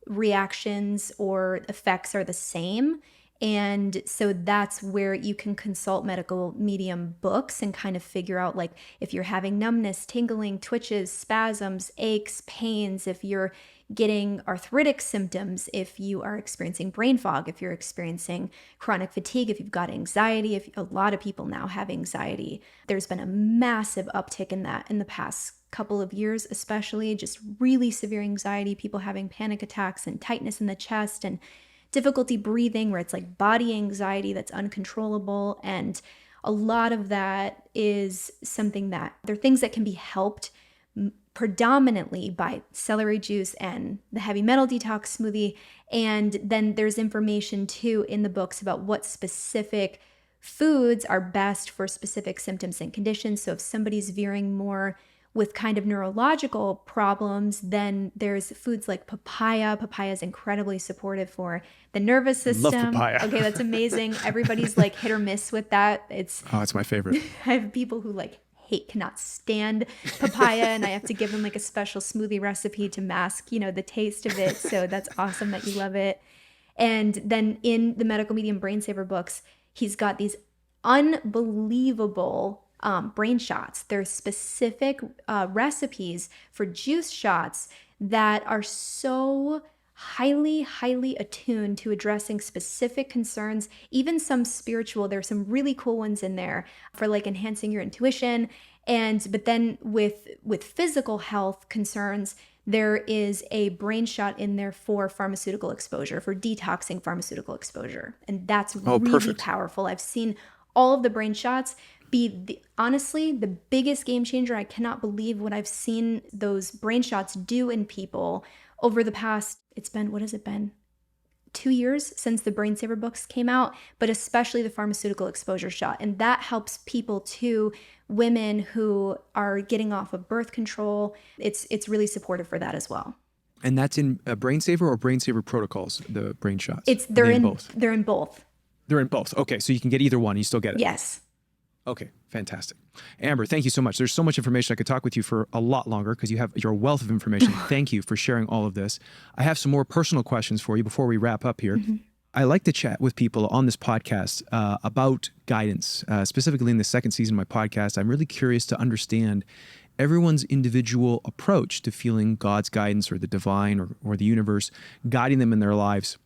reactions or effects are the same. And so that's where you can consult medical medium books and kind of figure out, like, if you're having numbness, tingling, twitches, spasms, aches, pains, if you're getting arthritic symptoms, if you are experiencing brain fog, if you're experiencing chronic fatigue, if you've got anxiety, if a lot of people now have anxiety. There's been a massive uptick in that in the past couple of years, especially just really severe anxiety, people having panic attacks and tightness in the chest and difficulty breathing, where it's like body anxiety that's uncontrollable. And a lot of that is something that they're things that can be helped predominantly by celery juice and the heavy metal detox smoothie. And then there's information too in the books about what specific foods are best for specific symptoms and conditions. So if somebody's veering more with kind of neurological problems, then there's foods like papaya. Papaya is incredibly supportive for the nervous system. Love papaya. Okay, that's amazing. Everybody's like hit or miss with that. It's my favorite. I have people who cannot stand papaya, and I have to give them like a special smoothie recipe to mask, the taste of it. So that's awesome that you love it. And then in the Medical Medium Brain Saver books, he's got these unbelievable brain shots. There's specific recipes for juice shots that are so highly, highly attuned to addressing specific concerns, even some spiritual. There's some really cool ones in there for like enhancing your intuition. But then with physical health concerns, there is a brain shot in there for pharmaceutical exposure, for detoxing pharmaceutical exposure. And that's really perfect. Powerful. I've seen all of the brain shots be honestly the biggest game changer. I cannot believe what I've seen those brain shots do in people over the past, what has it been? 2 years since the Brain Saver books came out, but especially the pharmaceutical exposure shot. And that helps people too, women who are getting off of birth control. It's really supportive for that as well. And that's in Brain Saver or Brain Saver protocols, the brain shots? They're in both. They're in both. They're in both. Okay, so you can get either one. You still get it. Yes. Okay, fantastic. Amber, thank you so much. There's so much information. I could talk with you for a lot longer because you're a wealth of information. Thank you for sharing all of this. I have some more personal questions for you before we wrap up here. Mm-hmm. I like to chat with people on this podcast about guidance, specifically in the second season of my podcast. I'm really curious to understand everyone's individual approach to feeling God's guidance or the divine or the universe guiding them in their lives.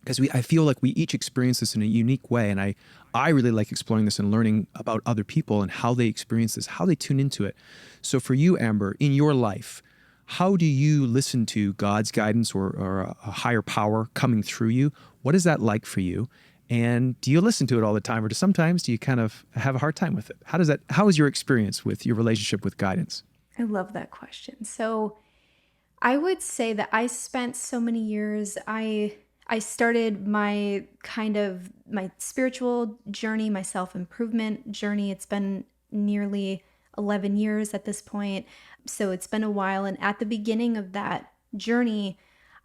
Because I feel like we each experience this in a unique way. And I really like exploring this and learning about other people and how they experience this, how they tune into it. So for you, Amber, in your life, how do you listen to God's guidance or a higher power coming through you? What is that like for you? And do you listen to it all the time, or sometimes do you kind of have a hard time with it? How is your experience with your relationship with guidance? I love that question. So I would say that I spent so many years, I started my spiritual journey, my self-improvement journey. It's been nearly 11 years at this point. So it's been a while. And at the beginning of that journey,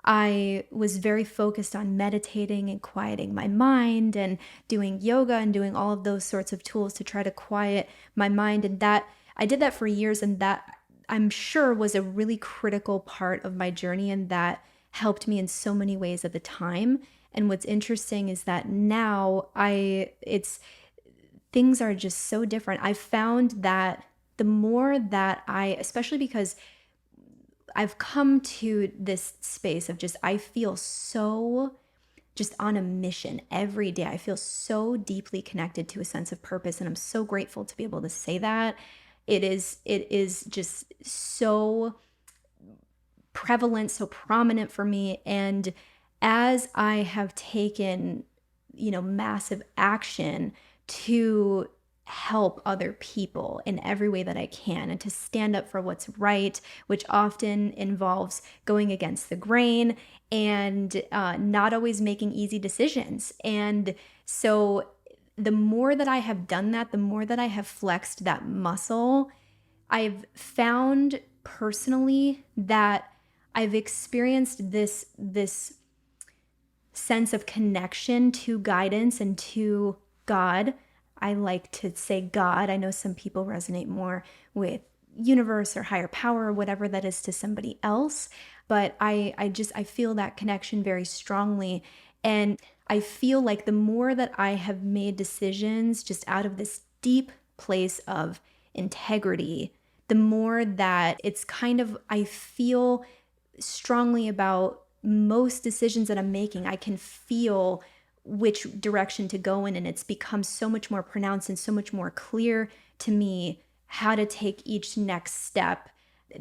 I was very focused on meditating and quieting my mind and doing yoga and doing all of those sorts of tools to try to quiet my mind. And that I did that for years, and that I'm sure was a really critical part of my journey, and that helped me in so many ways at the time. And what's interesting is that now things are just so different. I found that the more that especially because I've come to this space of I feel so just on a mission every day. I feel so deeply connected to a sense of purpose, and I'm so grateful to be able to say that. It is just so prevalent, so prominent for me. And as I have taken, massive action to help other people in every way that I can and to stand up for what's right, which often involves going against the grain and not always making easy decisions. And so the more that I have done that, the more that I have flexed that muscle, I've found personally that I've experienced this sense of connection to guidance and to God. I like to say God. I know some people resonate more with universe or higher power or whatever that is to somebody else, but I feel that connection very strongly. And I feel like the more that I have made decisions just out of this deep place of integrity, the more that it's kind of, I feel strongly about most decisions that I'm making. I can feel which direction to go in, and it's become so much more pronounced and so much more clear to me how to take each next step.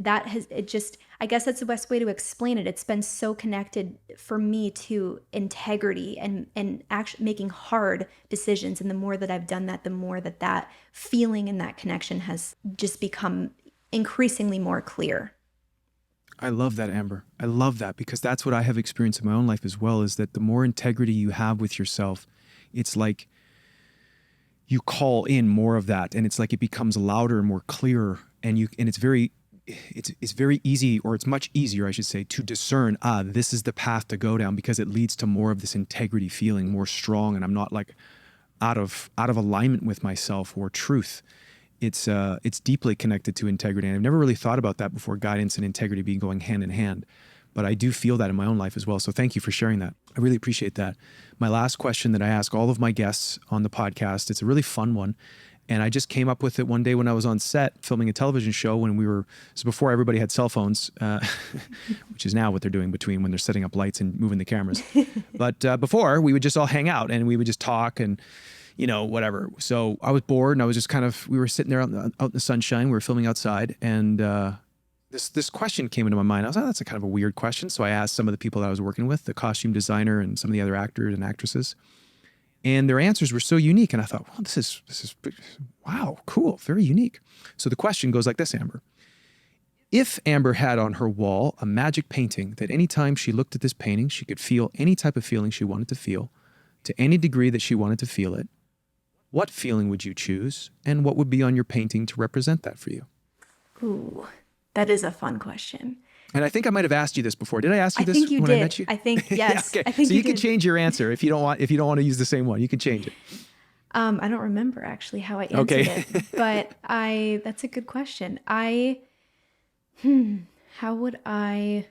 I guess that's the best way to explain it. It's been so connected for me to integrity and actually making hard decisions. And the more that I've done that, the more that feeling and that connection has just become increasingly more clear. I love that, Amber. I love that, because that's what I have experienced in my own life as well, is that the more integrity you have with yourself, it's like you call in more of that, and it's like it becomes louder and more clear, and it's very easy, or it's much easier, I should say, to discern, this is the path to go down, because it leads to more of this integrity feeling, more strong, and I'm not like out of alignment with myself or truth. It's deeply connected to integrity. And I've never really thought about that before, guidance and integrity being going hand in hand. But I do feel that in my own life as well. So thank you for sharing that. I really appreciate that. My last question that I ask all of my guests on the podcast, it's a really fun one. And I just came up with it one day when I was on set filming a television show so before everybody had cell phones, which is now what they're doing between when they're setting up lights and moving the cameras. But before, we would just all hang out and we would just talk and whatever. So I was bored, and I was just we were sitting there out in the sunshine. We were filming outside, and this question came into my mind. I was like, that's a kind of a weird question. So I asked some of the people that I was working with, the costume designer and some of the other actors and actresses, and their answers were so unique. And I thought, well, this is wow, cool, very unique. So the question goes like this, Amber. If Amber had on her wall a magic painting that anytime she looked at this painting, she could feel any type of feeling she wanted to feel, to any degree that she wanted to feel it, what feeling would you choose, and what would be on your painting to represent that for you? Ooh, that is a fun question. And I think I might have asked you this before. Did I ask you this think you when did. I met you? I think yes. Yeah, okay. I think so you can did. change your answer if you don't want to use the same one. You can change it. I don't remember actually how I answered it, but that's a good question. What would I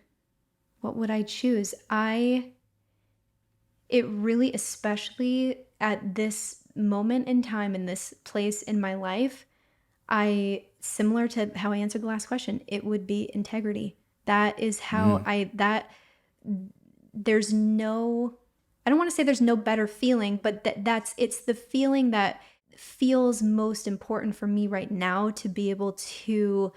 choose? It really, especially at this moment in time, in this place in my life, similar to how I answered the last question, it would be integrity. That is how I don't want to say there's no better feeling, but it's the feeling that feels most important for me right now, to be able to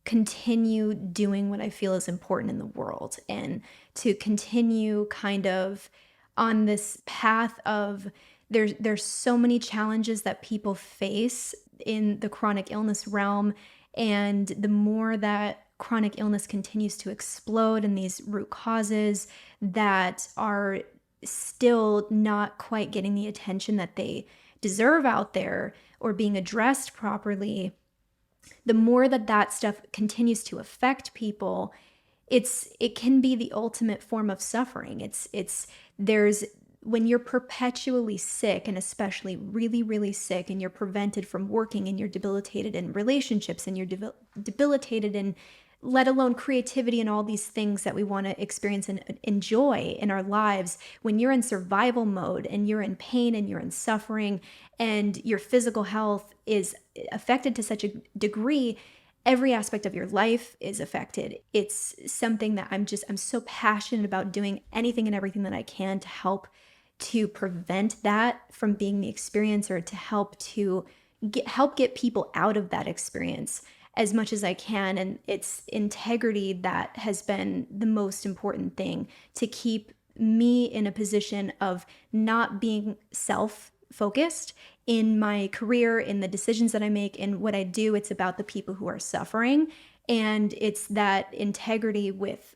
continue doing what I feel is important in the world, and to continue kind of on this path of there's so many challenges that people face in the chronic illness realm, and the more that chronic illness continues to explode and these root causes that are still not quite getting the attention that they deserve out there or being addressed properly, the more that stuff continues to affect people, it can be the ultimate form of suffering. When you're perpetually sick, and especially really, really sick, and you're prevented from working, and you're debilitated in relationships, and you're debilitated in, let alone creativity and all these things that we want to experience and enjoy in our lives, when you're in survival mode and you're in pain and you're in suffering and your physical health is affected to such a degree, every aspect of your life is affected. It's something that I'm so passionate about doing anything and everything that I can to help to prevent that from being the experience, or to help get people out of that experience as much as I can. And it's integrity that has been the most important thing to keep me in a position of not being self-focused in my career, in the decisions that I make, in what I do. It's about the people who are suffering. And it's that integrity with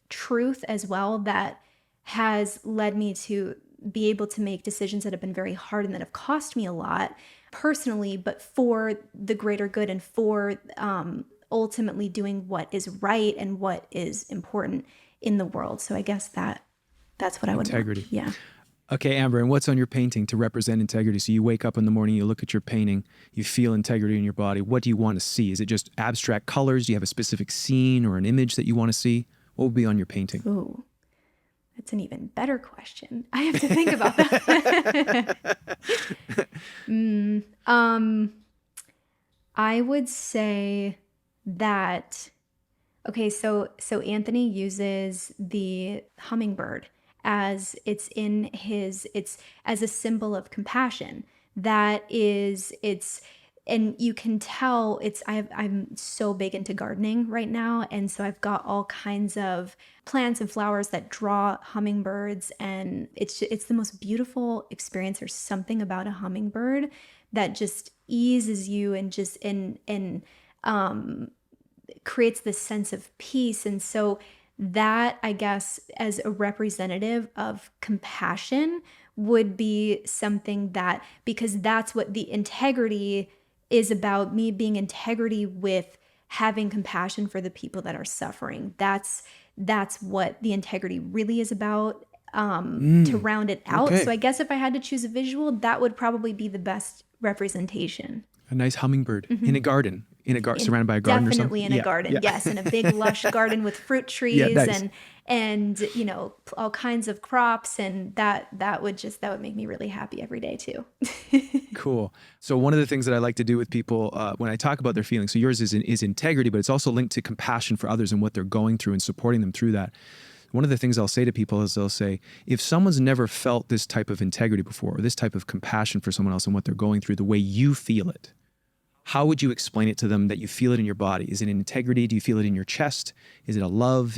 truth as well that has led me to be able to make decisions that have been very hard and that have cost me a lot personally, but for the greater good and for ultimately doing what is right and what is important in the world. So I guess that's what I would want. Integrity. Yeah. Okay, Amber, and what's on your painting to represent integrity? So you wake up in the morning, you look at your painting, you feel integrity in your body. What do you want to see? Is it just abstract colors? Do you have a specific scene or an image that you want to see? What would be on your painting? Ooh, that's an even better question. I have to think about that. I would say that, okay, so Anthony uses the hummingbird as it's as a symbol of compassion. And you can tell I'm so big into gardening right now. And so I've got all kinds of plants and flowers that draw hummingbirds, and it's the most beautiful experience. There's something about a hummingbird that just eases you and just creates this sense of peace. And so that, I guess, as a representative of compassion would be something that, because that's what the integrity is about, me being integrity with having compassion for the people that are suffering. That's what the integrity really is about, to round it out. Okay. So I guess if I had to choose a visual, that would probably be the best representation. A nice hummingbird in a garden, surrounded by a garden or something? Definitely in a garden, yes, in a big lush garden with fruit trees nice. and all kinds of crops, and that would make me really happy every day too. Cool. So one of the things that I like to do with people when I talk about their feelings, so yours is integrity, but it's also linked to compassion for others and what they're going through and supporting them through that. One of the things I'll say to people is they'll say, if someone's never felt this type of integrity before, or this type of compassion for someone else and what they're going through the way you feel it, how would you explain it to them that you feel it in your body? Is it an integrity? Do you feel it in your chest? Is it a love?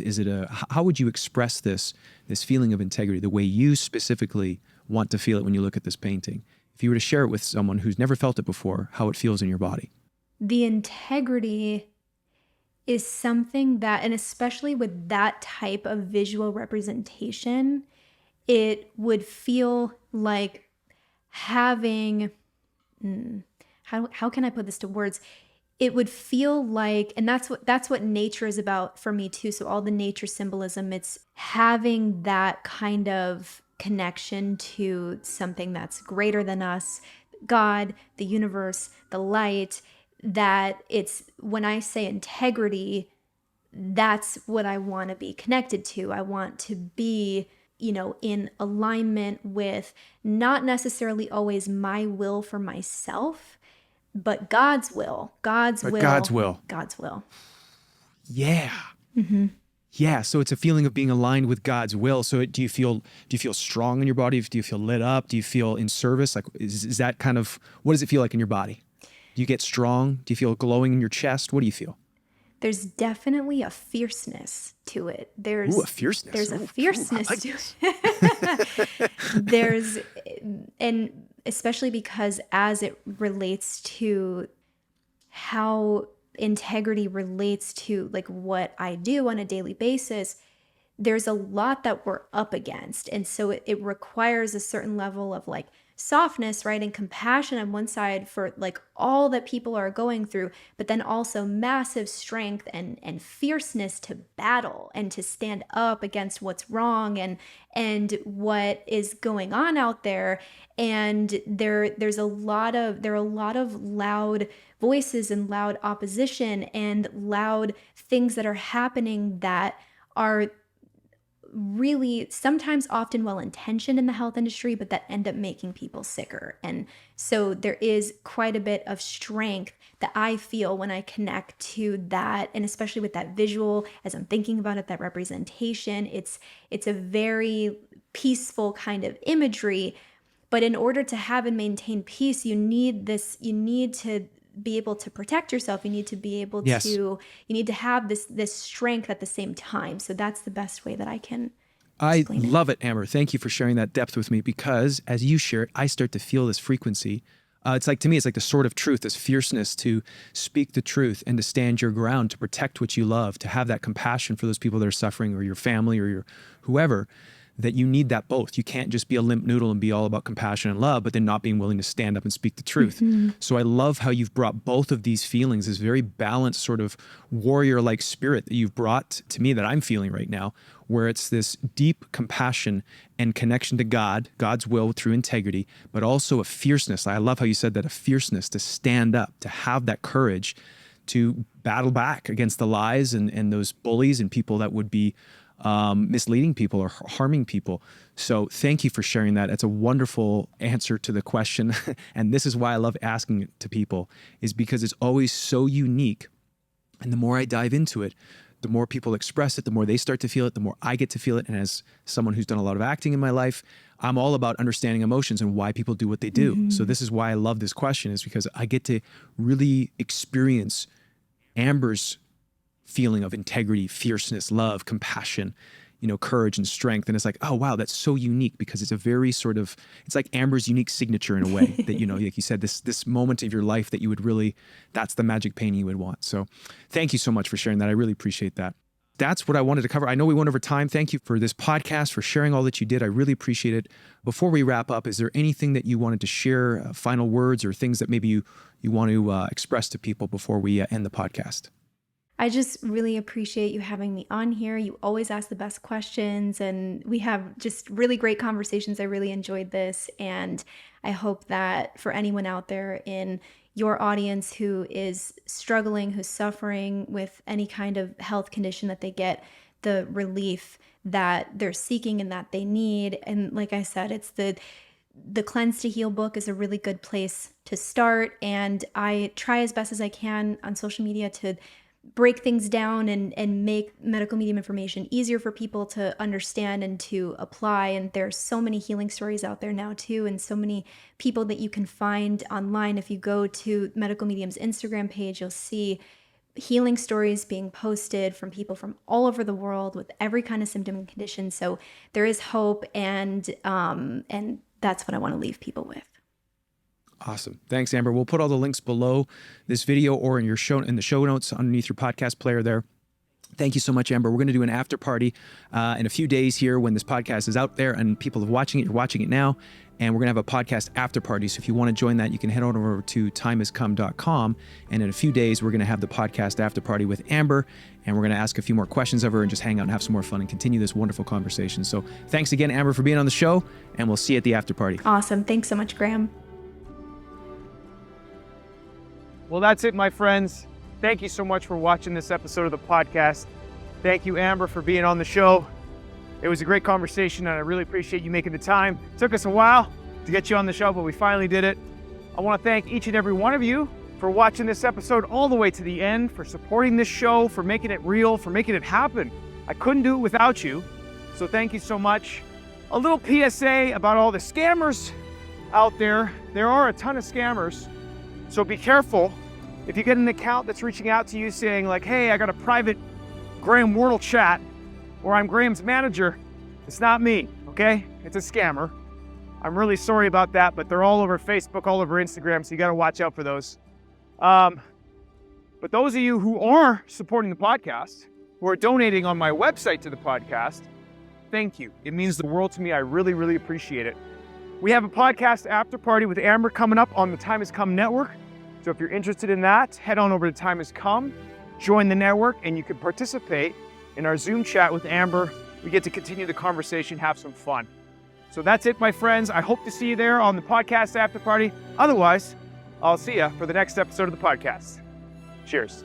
How would you express this feeling of integrity, the way you specifically want to feel it when you look at this painting? If you were to share it with someone who's never felt it before, how it feels in your body? The integrity is something that, and especially with that type of visual representation, it would feel like having, how can I put this to words? It would feel like, and that's what nature is about for me too. So all the nature symbolism, it's having that kind of connection to something that's greater than us, God, the universe, the light, that it's, when I say integrity, that's what I want to be connected to. I want to be, in alignment with not necessarily always my will for myself, but God's will. God's will. Yeah. Mm-hmm. Yeah. So it's a feeling of being aligned with God's will. So do you feel strong in your body? Do you feel lit up? Do you feel in service? Like, is that kind of, what does it feel like in your body? Do you get strong? Do you feel glowing in your chest? What do you feel? There's definitely a fierceness to it. There's a fierceness. There's a fierceness to it. And especially because as it relates to how integrity relates to like what I do on a daily basis, there's a lot that we're up against. And so it requires a certain level of like softness, right? And compassion on one side for like all that people are going through, but then also massive strength and fierceness to battle and to stand up against what's wrong and what is going on out there. And there are a lot of loud voices and loud opposition and loud things that are happening that are really sometimes often well-intentioned in the health industry, but that end up making people sicker. And so there is quite a bit of strength that I feel when I connect to that, and especially with that visual, as I'm thinking about it, that representation, it's a very peaceful kind of imagery. But in order to have and maintain peace, you need to be able to protect yourself. You need to be able Yes. you need to have this strength at the same time. So that's the best way that I can explain love it, Amber. Thank you for sharing that depth with me, because as you share it, I start to feel this frequency. It's like, to me, it's like the sword of truth, this fierceness to speak the truth and to stand your ground, to protect what you love, to have that compassion for those people that are suffering, or your family, or your whoever. that you need that both. You can't just be a limp noodle and be all about compassion and love, but then not being willing to stand up and speak the truth. So I love how you've brought both of these feelings, this very balanced sort of warrior-like spirit that you've brought to me that I'm feeling right now, where it's this deep compassion and connection to God, God's will through integrity, but also a fierceness. I love how you said that, a fierceness to stand up, to have that courage to battle back against the lies and those bullies and people that would be misleading people or harming people. So thank you for sharing that. It's a wonderful answer to the question. And this is why I love asking it to people, is because it's always so unique. And the more I dive into it, the more people express it, the more they start to feel it, the more I get to feel it. And as someone who's done a lot of acting in my life, I'm all about understanding emotions and why people do what they do. So this is why I love this question, is because I get to really experience Amber's feeling of integrity, fierceness, love, compassion, courage and strength. And it's like, oh, wow, that's so unique, because it's a very sort of, it's like Amber's unique signature in a way that, like you said, this moment of your life that you would really, that's the magic painting you would want. So thank you so much for sharing that. I really appreciate that. That's what I wanted to cover. I know we went over time. Thank you for this podcast, for sharing all that you did. I really appreciate it. Before we wrap up, is there anything that you wanted to share, final words or things that maybe you want to express to people before we end the podcast? I just really appreciate you having me on here. You always ask the best questions, and we have just really great conversations. I really enjoyed this, and I hope that for anyone out there in your audience who is struggling, who's suffering with any kind of health condition, that they get the relief that they're seeking and that they need. And like I said, it's the Cleanse to Heal book is a really good place to start. And I try as best as I can on social media to break things down and make medical medium information easier for people to understand and to apply. And there's so many healing stories out there now too, and so many people that you can find online. If you go to Medical Medium's Instagram page, you'll see healing stories being posted from people from all over the world with every kind of symptom and condition. So there is hope, and that's what I want to leave people with. Awesome. Thanks, Amber. We'll put all the links below this video or in the show notes underneath your podcast player there. Thank you so much, Amber. We're going to do an after party in a few days here when this podcast is out there and people are watching it. You're watching it now. And we're going to have a podcast after party. So if you want to join that, you can head on over to timehascome.com. And in a few days, we're going to have the podcast after party with Amber. And we're going to ask a few more questions of her and just hang out and have some more fun and continue this wonderful conversation. So thanks again, Amber, for being on the show. And we'll see you at the after party. Awesome. Thanks so much, Graham. Well, that's it, my friends. Thank you so much for watching this episode of the podcast. Thank you, Amber, for being on the show. It was a great conversation, and I really appreciate you making the time. It took us a while to get you on the show, but we finally did it. I want to thank each and every one of you for watching this episode all the way to the end, for supporting this show, for making it real, for making it happen. I couldn't do it without you, so thank you so much. A little PSA about all the scammers out there. There are a ton of scammers, so be careful. If you get an account that's reaching out to you saying like, hey, I got a private Graham Wardle chat, or I'm Graham's manager, it's not me, okay? It's a scammer. I'm really sorry about that, but they're all over Facebook, all over Instagram, so you gotta watch out for those. But those of you who are supporting the podcast, who are donating on my website to the podcast, thank you. It means the world to me. I really, really appreciate it. We have a podcast after party with Amber coming up on the Time Has Come network. So if you're interested in that, head on over to Time Has Come, join the network, and you can participate in our Zoom chat with Amber. We get to continue the conversation, have some fun. So that's it, my friends. I hope to see you there on the podcast after party. Otherwise, I'll see you for the next episode of the podcast. Cheers.